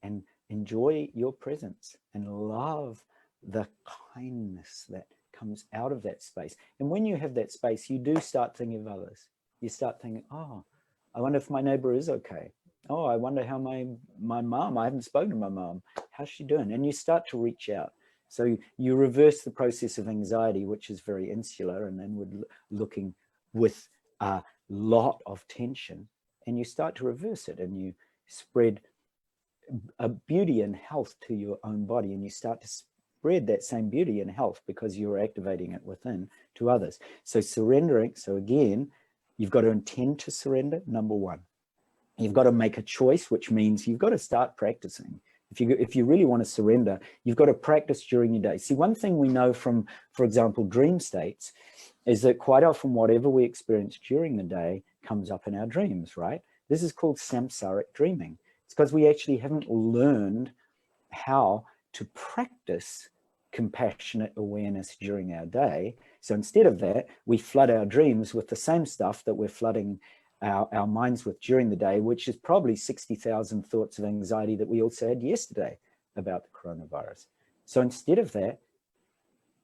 and enjoy your presence and love the kindness that comes out of that space. And when you have that space, you do start thinking of others. You start thinking, oh, I wonder if my neighbor is okay. Oh, I wonder how my mom, I haven't spoken to my mom. How's she doing? And you start to reach out. So you reverse the process of anxiety, which is very insular and then looking with a lot of tension, and you start to reverse it, and you spread a beauty and health to your own body, and you start to spread that same beauty and health because you're activating it within to others. So surrendering, so again, you've got to intend to surrender, number one. You've got to make a choice, which means you've got to start practicing. If you really want to surrender, you've got to practice during your day. See, one thing we know from, for example, dream states, is that quite often whatever we experience during the day comes up in our dreams, right? This is called samsaric dreaming. It's because we actually haven't learned how to practice compassionate awareness during our day. So instead of that, we flood our dreams with the same stuff that we're flooding our minds with during the day, which is probably 60,000 thoughts of anxiety that we also had yesterday about the coronavirus. So instead of that,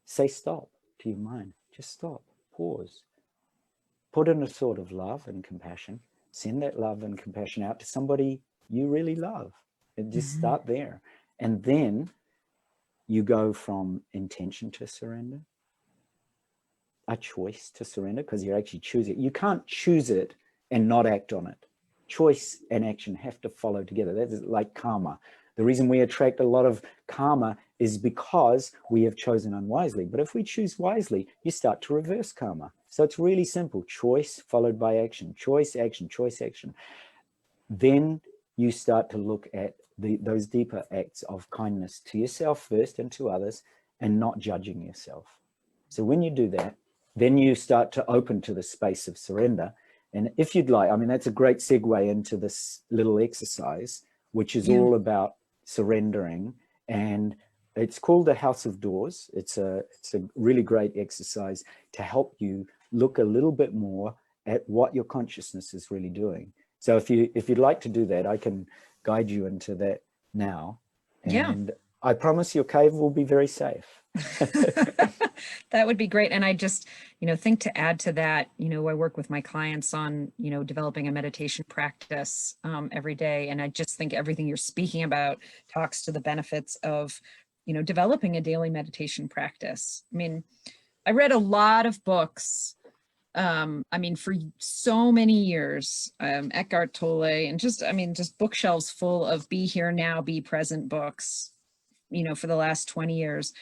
say stop to your mind. Just stop, pause, put in a thought of love and compassion, send that love and compassion out to somebody you really love, and just start there. And then you go from intention to surrender, a choice to surrender, because you're actually choosing it. You can't choose it and not act on it. Choice and action have to follow together. That is like karma. The reason we attract a lot of karma is because we have chosen unwisely. But if we choose wisely, you start to reverse karma. So it's really simple. Choice followed by action. Choice, action, choice, action. Then you start to look at those deeper acts of kindness to yourself first and to others, and not judging yourself. So when you do that, then you start to open to the space of surrender. And if you'd like, I mean, that's a great segue into this little exercise, which is all about surrendering. And it's called the House of Doors. It's a really great exercise to help you look a little bit more at what your consciousness is really doing. So if you'd like to do that, I can guide you into that now. And I promise your cave will be very safe. That would be great. And I just, think to add to that, I work with my clients on, developing a meditation practice every day. And I just think everything you're speaking about talks to the benefits of, developing a daily meditation practice. I mean, I read a lot of books I mean, for so many years, Eckhart Tolle, and just, I mean, just bookshelves full of be here now, be present books, you know, for the last 20 years.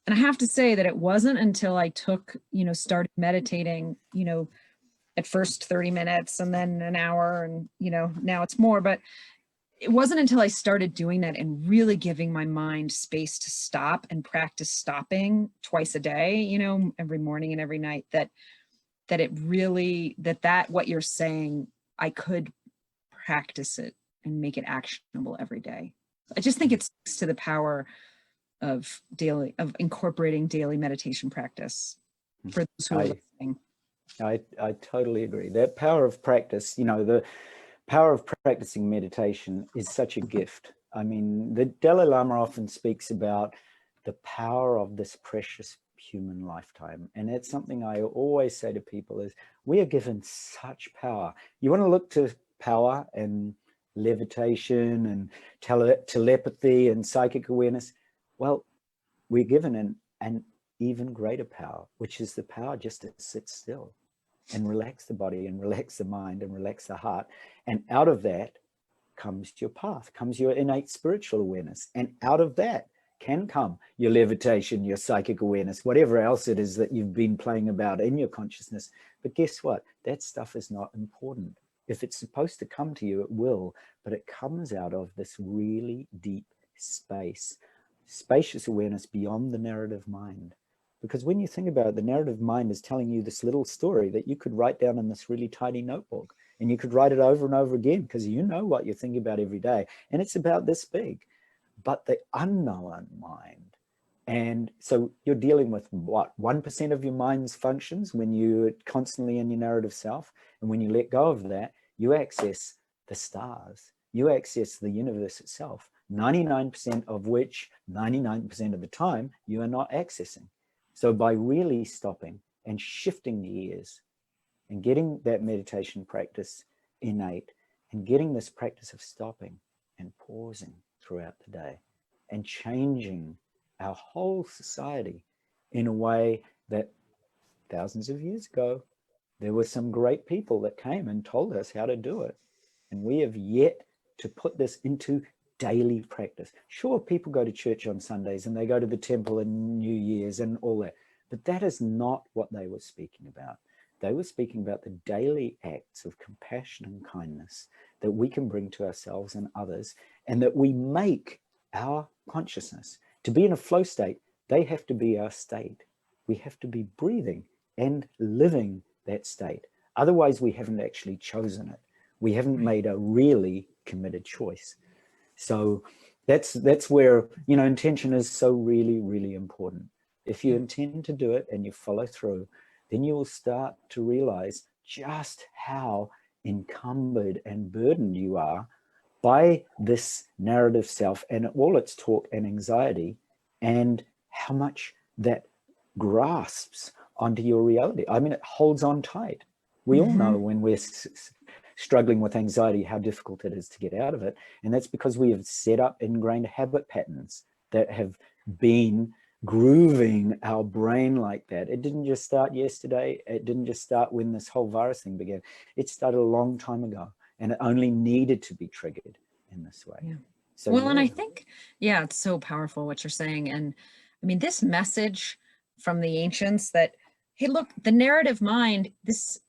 And I have to say that it wasn't until I took, you know, started meditating, you know, at first 30 minutes and then an hour, and, you know, now it's more, but it wasn't until I started doing that and really giving my mind space to stop and practice stopping twice a day, you know, every morning and every night, that it really, that what you're saying, I could practice it and make it actionable every day. I just think it speaks to the power of incorporating daily meditation practice for those who are listening. I totally agree. That power of practice, you know, the power of practicing meditation is such a gift. I mean, the Dalai Lama often speaks about the power of this precious human lifetime. And it's something I always say to people is we are given such power. You want to look to power and levitation and telepathy and psychic awareness. Well, we're given an even greater power, which is the power just to sit still and relax the body and relax the mind and relax the heart. And out of that comes your path, comes your innate spiritual awareness. And out of that can come your levitation, your psychic awareness, whatever else it is that you've been playing about in your consciousness. But guess what? That stuff is not important. If it's supposed to come to you, it will, but it comes out of this really deep space, spacious awareness beyond the narrative mind. Because when you think about it, the narrative mind is telling you this little story that you could write down in this really tiny notebook, and you could write it over and over again because you know what you're thinking about every day. And it's about this big. But the unknown mind, and so you're dealing with what, 1% of your mind's functions when you're constantly in your narrative self. And when you let go of that, you access the stars, you access the universe itself, 99% of which 99% of the time you are not accessing. So by really stopping and shifting gears and getting that meditation practice innate and getting this practice of stopping and pausing throughout the day and changing our whole society in a way that thousands of years ago, there were some great people that came and told us how to do it. And we have yet to put this into daily practice. Sure, people go to church on Sundays and they go to the temple in New Year's and all that, but that is not what they were speaking about. They were speaking about the daily acts of compassion and kindness that we can bring to ourselves and others, and that we make our consciousness. To be in a flow state, they have to be our state. We have to be breathing and living that state. Otherwise, we haven't actually chosen it. We haven't made a really committed choice. So that's where, you know, intention is so really, really important. If you intend to do it and you follow through, then you will start to realize just how encumbered and burdened you are by this narrative self and all its talk and anxiety, and how much that grasps onto your reality. I mean, it holds on tight. We all know when we're struggling with anxiety, how difficult it is to get out of it. And that's because we have set up ingrained habit patterns that have been grooving our brain like that. It didn't just start yesterday. It didn't just start when this whole virus thing began. It started a long time ago, and it only needed to be triggered in this way. Yeah. So, well, and I think, yeah, it's so powerful what you're saying. And I mean, this message from the ancients that, hey, look, the narrative mind, this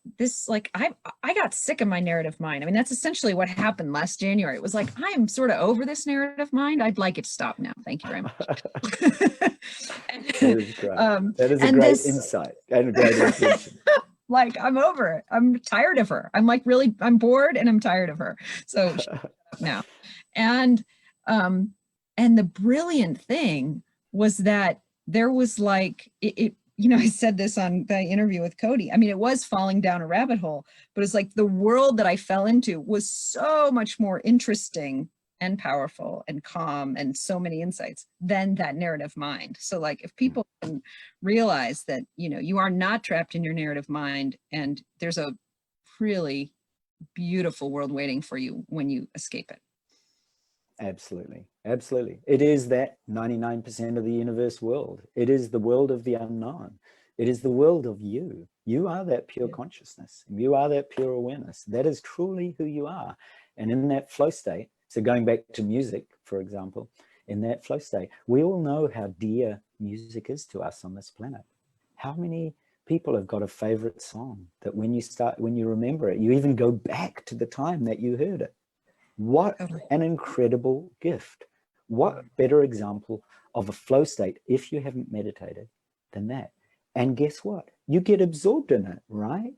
like, I got sick of my narrative mind. I mean, that's essentially what happened last January. It was like, I am sort of over this narrative mind. I'd like it to stop now. Thank you very much. That is great. That is a great insight and a great intention. Like, I'm over it. I'm tired of her. I'm like, really, I'm bored and I'm tired of her. So now. And the brilliant thing was that there was like, you know, I said this on the interview with Cody. I mean, it was falling down a rabbit hole, but it's like the world that I fell into was so much more interesting and powerful and calm and so many insights than that narrative mind. So like, if people can realize that, you know, you are not trapped in your narrative mind, and there's a really beautiful world waiting for you when you escape it. Absolutely. Absolutely. It is that 99% of the universe world. It is the world of the unknown. It is the world of you. You are that pure consciousness. You are that pure awareness. That is truly who you are. And in that flow state, so going back to music, for example, in that flow state, we all know how dear music is to us on this planet. How many people have got a favorite song that when you remember it, you even go back to the time that you heard it? What an incredible gift. What better example of a flow state, if you haven't meditated, than that? And guess what? You get absorbed in it, right?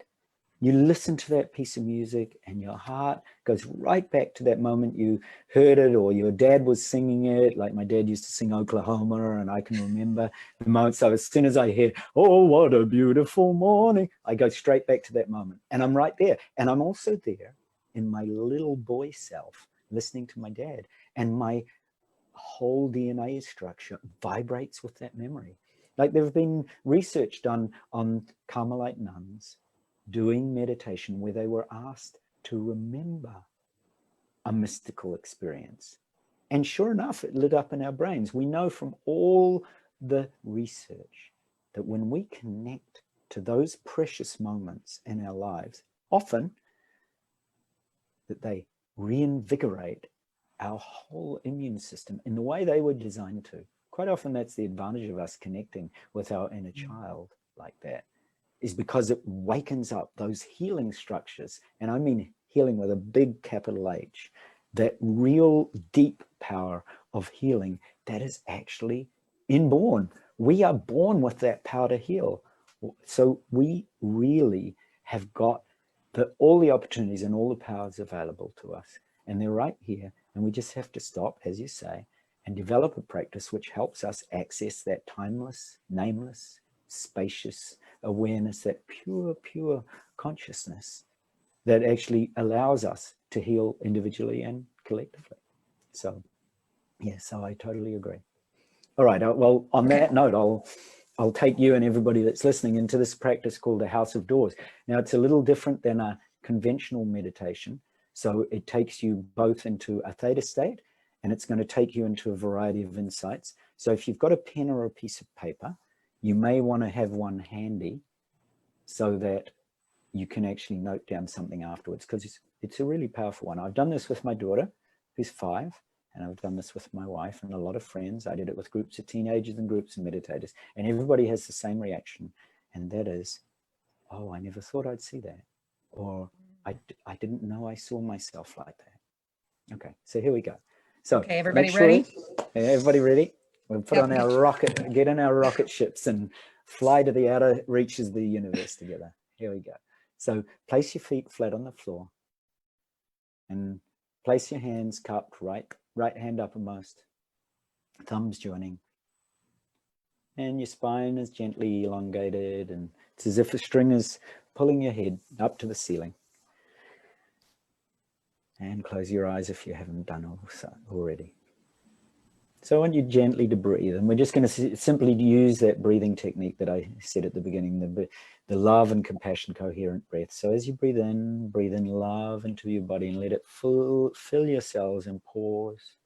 You listen to that piece of music and your heart goes right back to that moment you heard it, or your dad was singing it. Like my dad used to sing Oklahoma, and I can remember the moment. So as soon as I hear, oh, what a beautiful morning, I go straight back to that moment. And I'm right there. And I'm also there in my little boy self, listening to my dad. And my whole DNA structure vibrates with that memory. Like there have been research done on Carmelite nuns doing meditation where they were asked to remember a mystical experience. And sure enough, it lit up in our brains. We know from all the research that when we connect to those precious moments in our lives, often that they reinvigorate our whole immune system in the way they were designed to. Quite often that's the advantage of us connecting with our inner child like that, is because it wakens up those healing structures. And I mean healing with a big capital H, that real deep power of healing that is actually inborn. We are born with that power to heal. So we really have got all the opportunities and all the powers available to us. And they're right here. And we just have to stop, as you say, and develop a practice which helps us access that timeless, nameless, spacious awareness, that pure consciousness that actually allows us to heal individually and collectively. So, yeah, so I totally agree. All right, well, on that note, I'll take you and everybody that's listening into this practice called the House of Doors. Now, it's a little different than a conventional meditation. So it takes you both into a theta state, and it's going to take you into a variety of insights. So if you've got a pen or a piece of paper, you may want to have one handy so that you can actually note down something afterwards, because it's a really powerful one. I've done this with my daughter, who's 5, and I've done this with my wife and a lot of friends. I did it with groups of teenagers and groups of meditators, and everybody has the same reaction, and that is, oh, I never thought I'd see that, or I didn't know I saw myself like that. Okay, so here we go. So okay, everybody ready? Everybody ready? We'll put on our rocket, get in our rocket ships and fly to the outer reaches of the universe together. Here we go. So place your feet flat on the floor and place your hands cupped, right hand uppermost, thumbs joining. And your spine is gently elongated, and it's as if a string is pulling your head up to the ceiling. And close your eyes if you haven't done so already. So I want you gently to breathe, and we're just going to simply use that breathing technique that I said at the beginning, the love and compassion coherent breath. So as you breathe in love into your body and let it fill your cells, and pause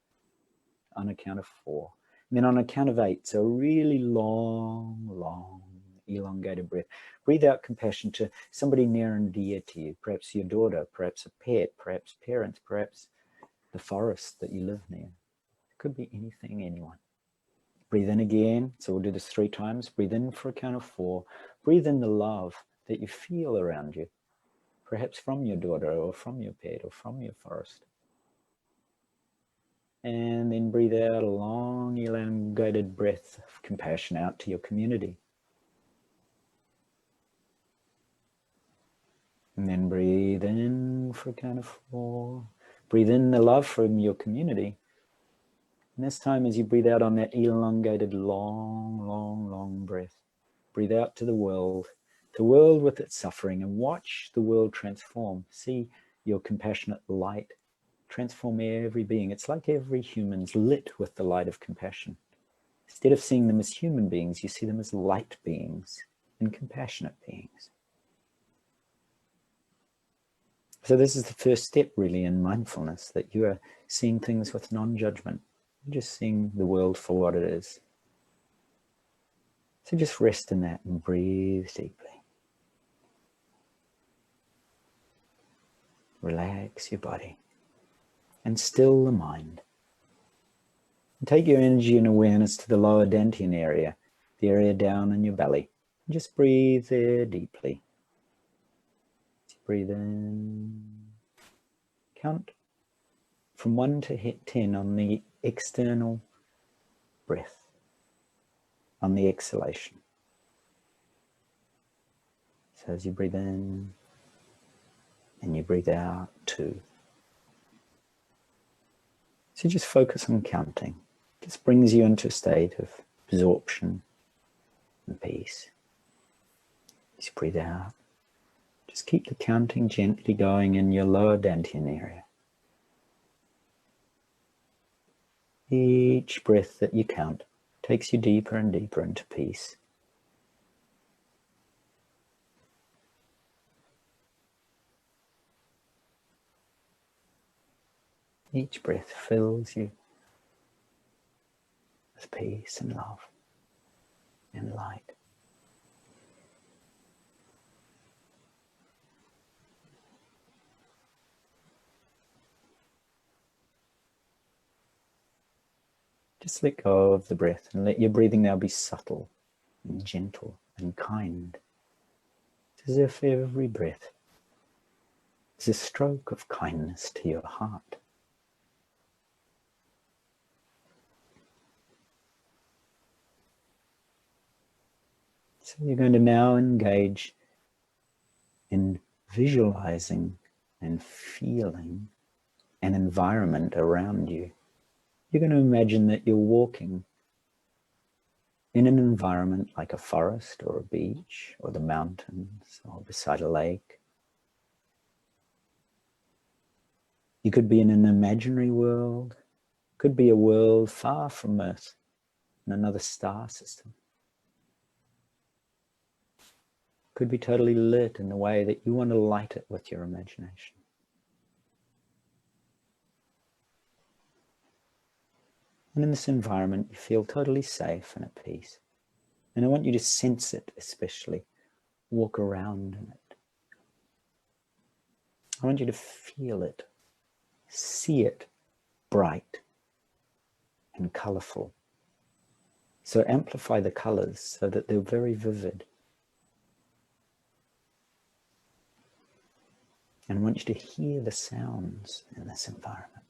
on a count of 4. And then on a count of 8, so a really long, elongated breath. Breathe out compassion to somebody near and dear to you, perhaps your daughter, perhaps a pet, perhaps parents, perhaps the forest that you live near. It could be anything, anyone. Breathe in again. So we'll do this 3 times. Breathe in for a count of 4. Breathe in the love that you feel around you, perhaps from your daughter or from your pet or from your forest. And then breathe out a long, elongated breath of compassion out to your community. And then breathe in for a count of 4. Breathe in the love from your community. And this time, as you breathe out on that elongated, long breath, breathe out to the world with its suffering, and watch the world transform. See your compassionate light transform every being. It's like every human's lit with the light of compassion. Instead of seeing them as human beings, you see them as light beings and compassionate beings. So this is the first step really in mindfulness, that you are seeing things with non-judgment. You're just seeing the world for what it is. So just rest in that and breathe deeply. Relax your body and still the mind. And take your energy and awareness to the lower dantian area, the area down in your belly. And just breathe there deeply. Breathe in. Count from 1 to 10 on the external breath, on the exhalation. So as you breathe in and you breathe out 2. So just focus on counting. This brings you into a state of absorption and peace. As you breathe out, just keep the counting gently going in your lower dantian area. Each breath that you count takes you deeper and deeper into peace. Each breath fills you with peace and love and light. Just let go of the breath and let your breathing now be subtle and gentle and kind. It's as if every breath is a stroke of kindness to your heart. So you're going to now engage in visualizing and feeling an environment around you. You're going to imagine that you're walking in an environment like a forest or a beach or the mountains or beside a lake. You could be in an imaginary world, could be a world far from Earth in another star system. Could be totally lit in the way that you want to light it with your imagination. And in this environment, you feel totally safe and at peace. And I want you to sense it, especially. Walk around in it. I want you to feel it, see it bright and colorful. So amplify the colors so that they're very vivid. And I want you to hear the sounds in this environment.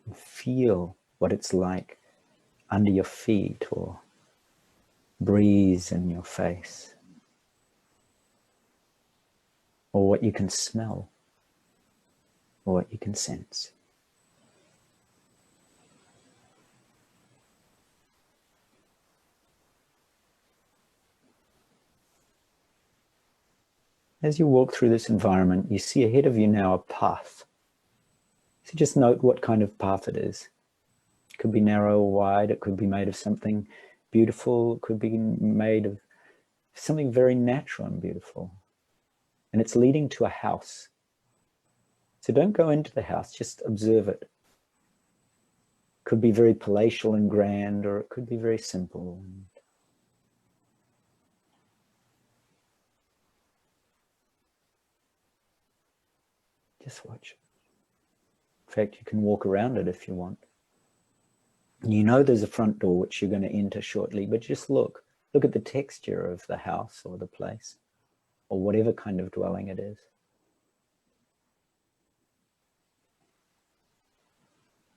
And feel what it's like under your feet or breeze in your face. Or what you can smell, or what you can sense. As you walk through this environment, you see ahead of you now a path. So just note what kind of path it is. It could be narrow or wide, it could be made of something beautiful, it could be made of something very natural and beautiful. And it's leading to a house. So don't go into the house, just observe it. It could be very palatial and grand, or it could be very simple. Just watch it. In fact, you can walk around it if you want. You know there's a front door which you're going to enter shortly, but just look. Look at the texture of the house or the place, or whatever kind of dwelling it is.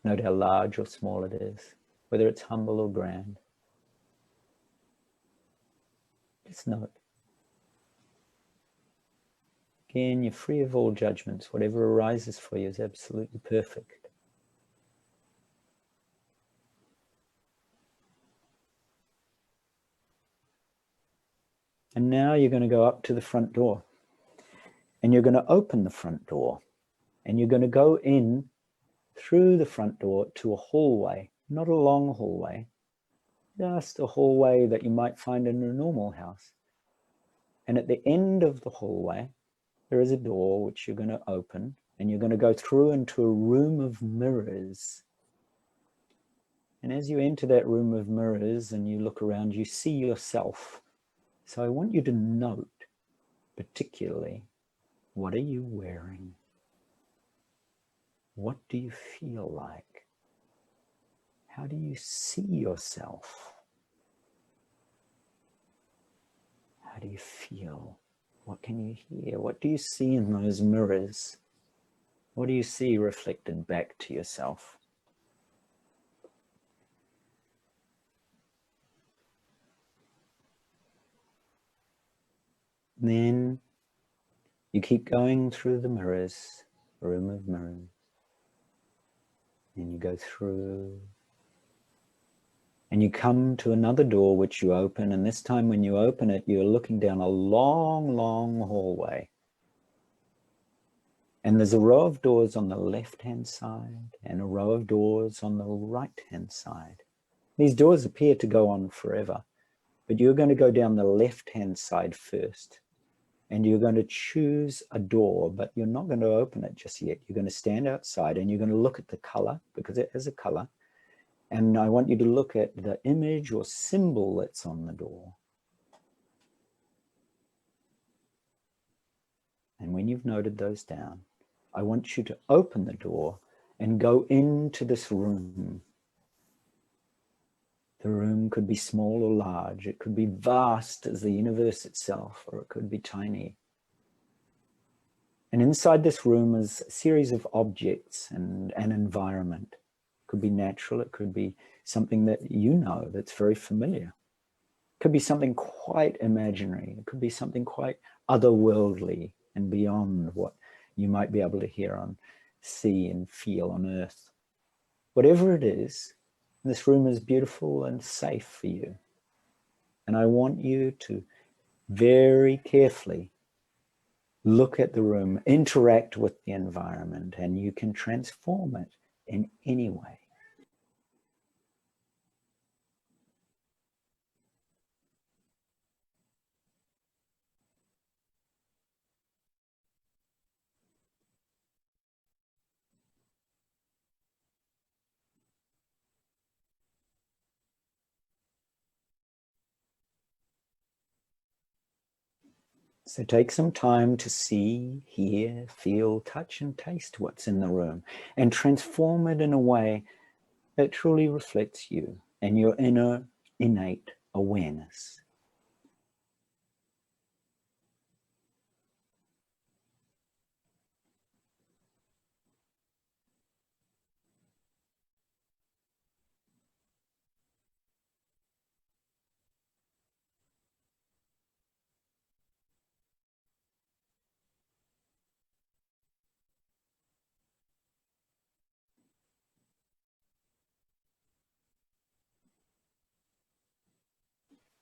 Note how large or small it is, whether it's humble or grand. Just note. Again, you're free of all judgments. Whatever arises for you is absolutely perfect. And now you're going to go up to the front door. And you're going to open the front door. And you're going to go in through the front door to a hallway. Not a long hallway. Just a hallway that you might find in a normal house. And at the end of the hallway, there is a door which you're going to open. And you're going to go through into a room of mirrors. And as you enter that room of mirrors and you look around, you see yourself. So I want you to note particularly, what are you wearing? What do you feel like? How do you see yourself? How do you feel? What can you hear? What do you see in those mirrors? What do you see reflected back to yourself? Then you keep going through the mirrors, room of mirrors, and you go through, and you come to another door which you open, and this time when you open it, you're looking down a long, long hallway. And there's a row of doors on the left-hand side and a row of doors on the right-hand side. These doors appear to go on forever, but you're going to go down the left-hand side first. And you're going to choose a door, but you're not going to open it just yet. You're going to stand outside and you're going to look at the color, because it has a color. And I want you to look at the image or symbol that's on the door. And when you've noted those down, I want you to open the door and go into this room. The room could be small or large. It could be vast as the universe itself, or it could be tiny. And inside this room is a series of objects and an environment. It could be natural. It could be something that you know that's very familiar. It could be something quite imaginary. It could be something quite otherworldly and beyond what you might be able to hear on, see and feel on earth. Whatever it is, this room is beautiful and safe for you. And I want you to very carefully look at the room, interact with the environment, and you can transform it in any way. So take some time to see, hear, feel, touch, and taste what's in the room and transform it in a way that truly reflects you and your inner innate awareness.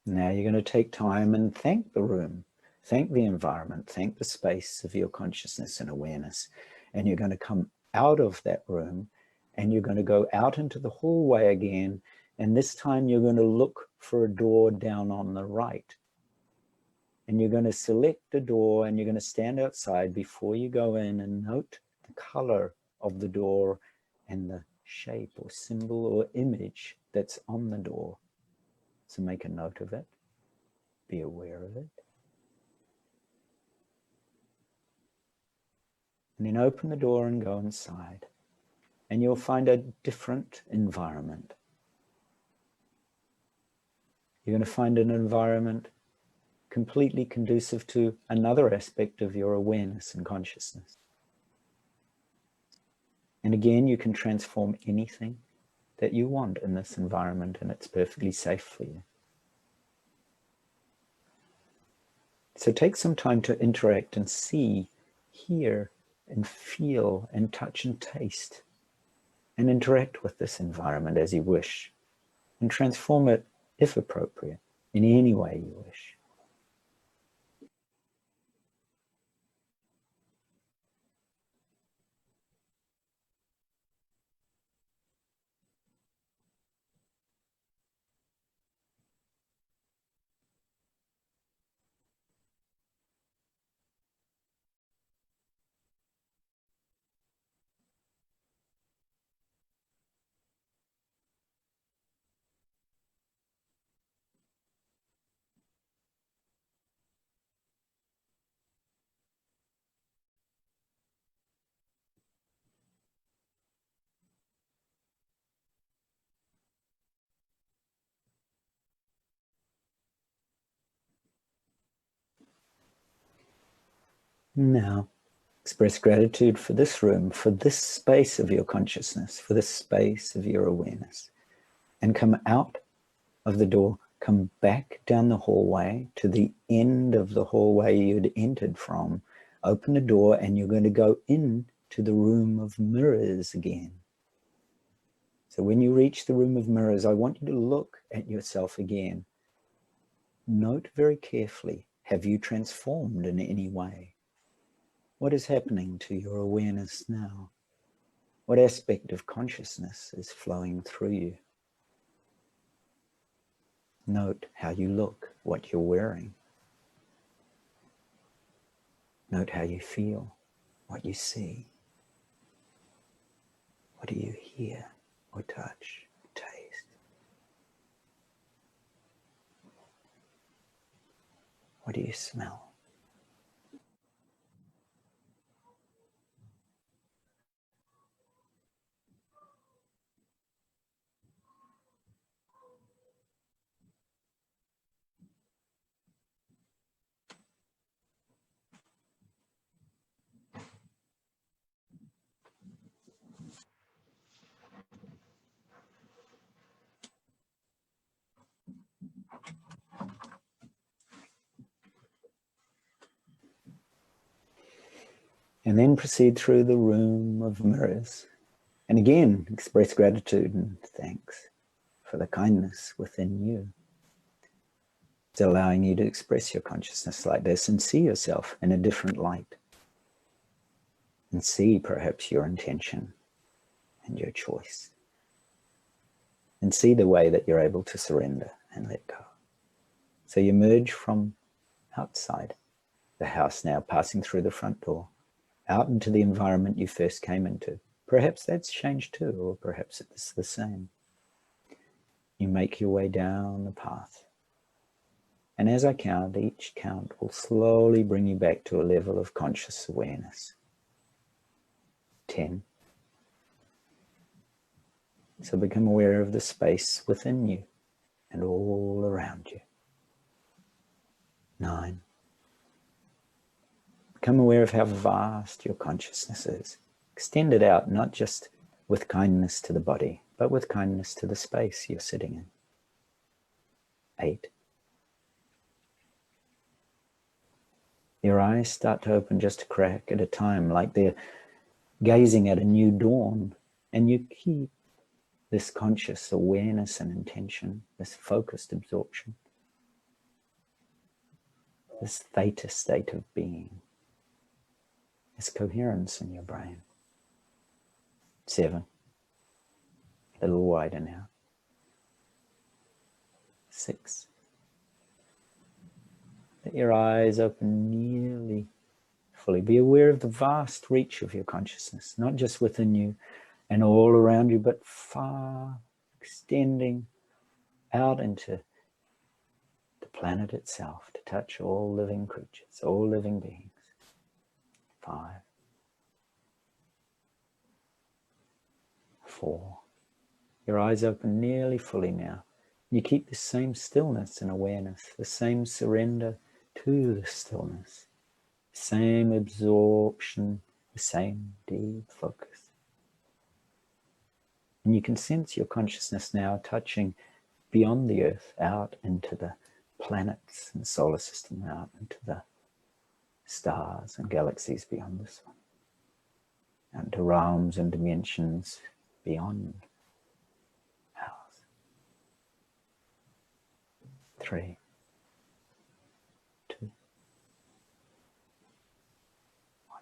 Now you're going to take time and thank the room, thank the environment, thank the space of your consciousness and awareness. And you're going to come out of that room and you're going to go out into the hallway again. And this time you're going to look for a door down on the right. And you're going to select a door and you're going to stand outside before you go in and note the color of the door and the shape or symbol or image that's on the door. So make a note of it. Be aware of it. And then open the door and go inside. And you'll find a different environment. You're going to find an environment completely conducive to another aspect of your awareness and consciousness. And again, you can transform anything that you want in this environment, and it's perfectly safe for you. So take some time to interact and see, hear, and feel, and touch and taste, and interact with this environment as you wish, and transform it, if appropriate, in any way you wish. Now, express gratitude for this room, for this space of your consciousness, for this space of your awareness. And come out of the door, come back down the hallway to the end of the hallway you'd entered from. Open the door and you're going to go in to the room of mirrors again. So when you reach the room of mirrors, I want you to look at yourself again. Note very carefully, have you transformed in any way? What is happening to your awareness now? What aspect of consciousness is flowing through you? Note how you look, what you're wearing. Note how you feel, what you see. What do you hear or touch, taste? What do you smell? And then proceed through the room of mirrors. And again, express gratitude and thanks for the kindness within you. It's allowing you to express your consciousness like this and see yourself in a different light. And see perhaps your intention and your choice. And see the way that you're able to surrender and let go. So you emerge from outside the house now, passing through the front door, out into the environment you first came into. Perhaps that's changed too, or perhaps it's the same. You make your way down the path. And as I count, each count will slowly bring you back to a level of conscious awareness. 10. So become aware of the space within you and all around you. 9. Become aware of how vast your consciousness is. Extend it out, not just with kindness to the body, but with kindness to the space you're sitting in. 8. Your eyes start to open just a crack at a time, like they're gazing at a new dawn, and you keep this conscious awareness and intention, this focused absorption, this theta state of being, this coherence in your brain. 7. A little wider now. 6. Let your eyes open nearly fully. Be aware of the vast reach of your consciousness, not just within you and all around you, but far, extending out into the planet itself to touch all living creatures, all living beings. 5. 4. Your eyes open nearly fully now. You keep the same stillness and awareness, the same surrender to the stillness, the same absorption, the same deep focus. And you can sense your consciousness now touching beyond the earth, out into the planets and solar system, out into the stars and galaxies beyond this one, out into realms and dimensions beyond ours. 3, 2, 1.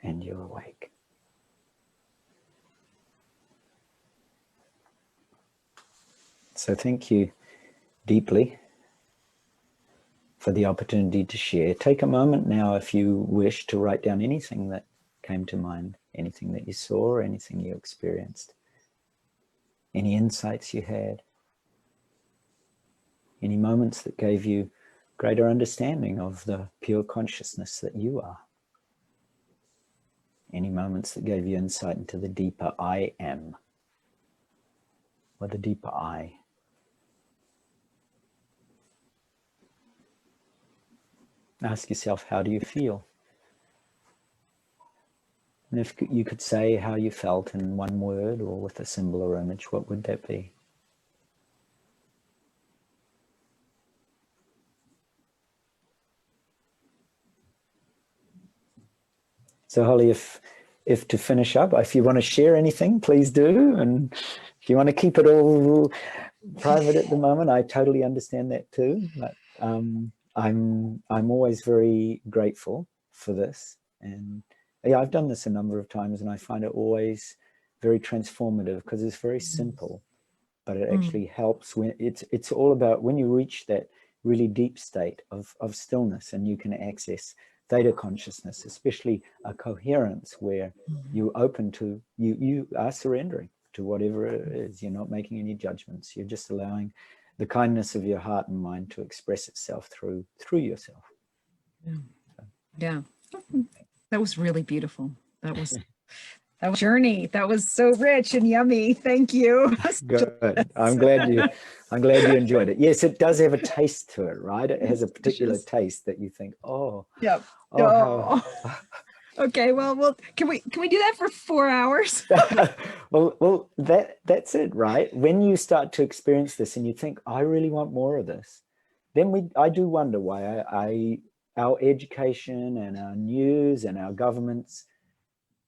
And you're awake. So thank you deeply for the opportunity to share. Take a moment now, if you wish, to write down anything that came to mind, anything that you saw, anything you experienced, any insights you had, any moments that gave you greater understanding of the pure consciousness that you are, any moments that gave you insight into the deeper I am, or the deeper I. ask yourself, how do you feel? And if you could say how you felt in one word or with a symbol or image, what would that be? So Holly, if to finish up, if you want to share anything, please do. And if you want to keep it all private at the moment, I totally understand that too. But I'm always very grateful for this. And yeah, I've done this a number of times, and I find it always very transformative because it's very simple, but it actually helps when it's all about when you reach that really deep state of stillness, and you can access theta consciousness, especially a coherence where you're open to, you are surrendering to whatever it is. You're not making any judgments. You're just allowing the kindness of your heart and mind to express itself through yourself. Yeah. That was really beautiful. That was journey. That was so rich and yummy. Thank you. Good. I'm glad you enjoyed it. Yes, it does have a taste to it, right? It has a particular taste that you think, oh, yep. oh, how... Okay, well, can we do that for 4 hours? well, that's it, right? When you start to experience this and you think, I really want more of this, then I do wonder why our education and our news and our governments,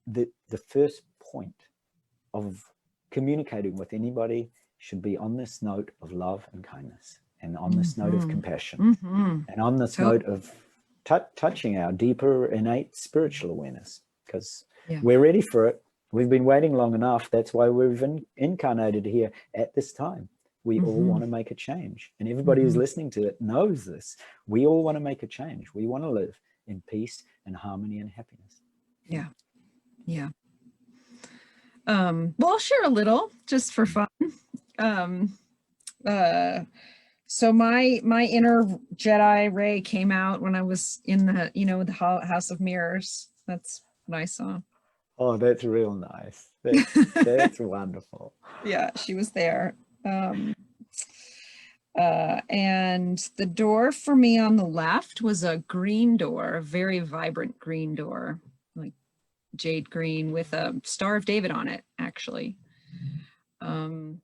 the first point of communicating with anybody should be on this note of love and kindness, and on this note of compassion, and on this note of touching our deeper innate spiritual awareness, because we're ready for it. We've been waiting long enough. That's why we've incarnated here at this time. We all want to make a change, and everybody who's listening to it knows this. We all want to make a change. We want to live in peace and harmony and happiness. Yeah. Well, I'll share a little just for fun. So my inner Jedi Ray came out when I was in the, the House of Mirrors. That's what I saw. Oh, that's real nice. That's wonderful. Yeah, she was there. And the door for me on the left was a green door, a very vibrant green door, like jade green with a Star of David on it, actually. And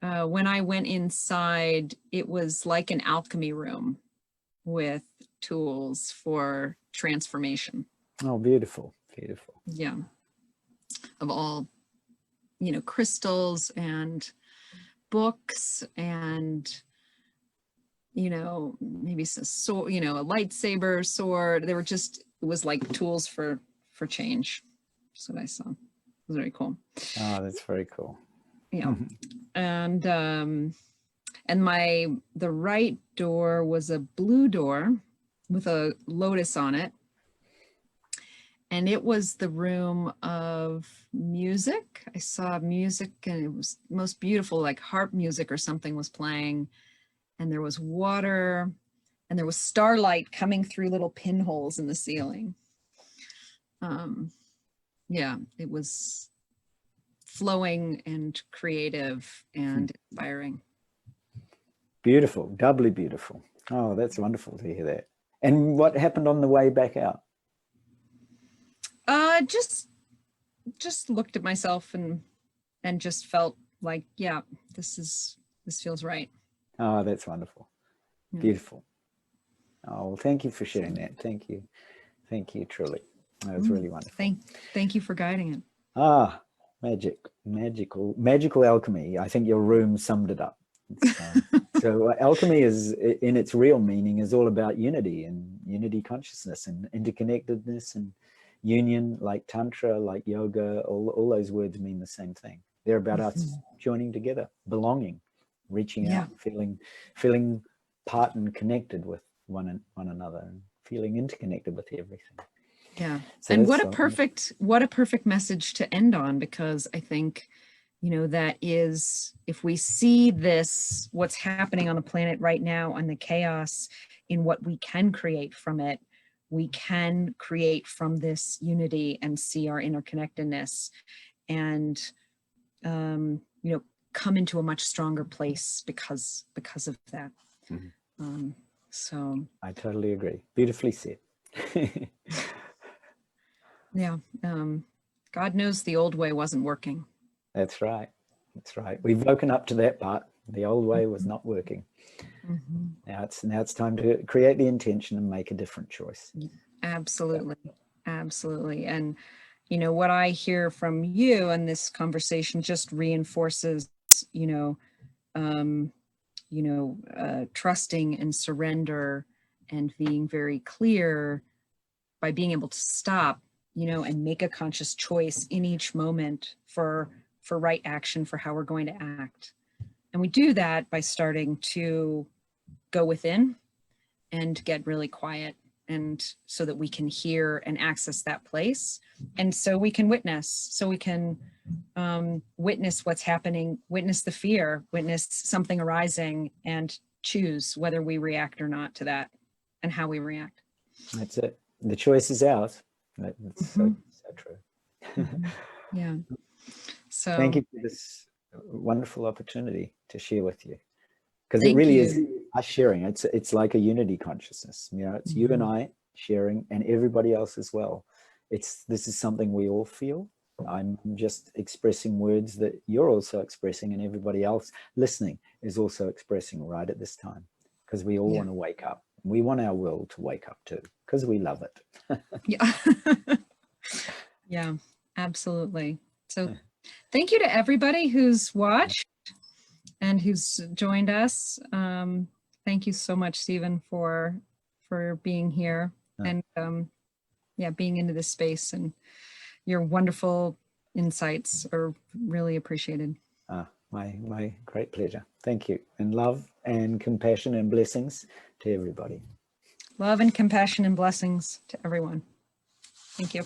when I went inside, it was like an alchemy room with tools for transformation. Oh, beautiful, beautiful. Yeah. Of all, crystals and books and, maybe a sword, a lightsaber, sword. They were just, it was like tools for change. That's what I saw. It was very cool. Oh, that's very cool. Yeah. And the right door was a blue door with a lotus on it. And it was the room of music. I saw music, and it was most beautiful, like harp music or something was playing. And there was water, and there was starlight coming through little pinholes in the ceiling. Yeah, it was flowing and creative and inspiring. Beautiful, doubly beautiful. Oh, that's wonderful to hear that. And what happened on the way back out? Just looked at myself and just felt like, yeah, this feels right. Oh, that's wonderful. Yeah. Beautiful. Oh, well, thank you for sharing that. Thank you. Thank you, truly. That was really wonderful. Thank you for guiding it. Ah, magical alchemy. I think your room summed it up. So alchemy is, in its real meaning, is all about unity and unity consciousness and interconnectedness and union, like tantra, like yoga. All those words mean the same thing. They're about us joining together, belonging, reaching out, feeling part and connected with one another, and feeling interconnected with everything. Yeah. So, and what a perfect message to end on, because I think, that is, if we see this, what's happening on the planet right now and the chaos in what we can create from it, we can create from this unity and see our interconnectedness and, come into a much stronger place because of that. So I totally agree. Beautifully said. yeah, God knows the old way wasn't working. That's right. That's right. We've woken up to that part. The old way was not working. Mm-hmm. Now it's time to create the intention and make a different choice. Absolutely. Absolutely. And, you know, what I hear from you in this conversation just reinforces, you know, trusting and surrender and being very clear by being able to stop, you know, and make a conscious choice in each moment for right action, for how we're going to act. And we do that by starting to go within and get really quiet, and so that we can hear and access that place, and so we can witness what's happening, witness the fear, witness something arising, and choose whether we react or not to that and how we react. That's it. The choice is ours. That's so true. Yeah. So Thank you for this wonderful opportunity to share with you, because it thank really you. is us sharing. It's like a unity consciousness. You know, it's you and I sharing, and everybody else as well. This is something we all feel. I'm just expressing words that you're also expressing, and everybody else listening is also expressing right at this time, because we all want to wake up. We want our world to wake up too, because we love it. Yeah. Yeah, absolutely. So thank you to everybody who's watched and who's joined us. Thank you so much, Stephen, for being here and being into this space, and your wonderful insights are really appreciated. My great pleasure. Thank you. And love and compassion and blessings to everybody. Love and compassion and blessings to everyone. Thank you.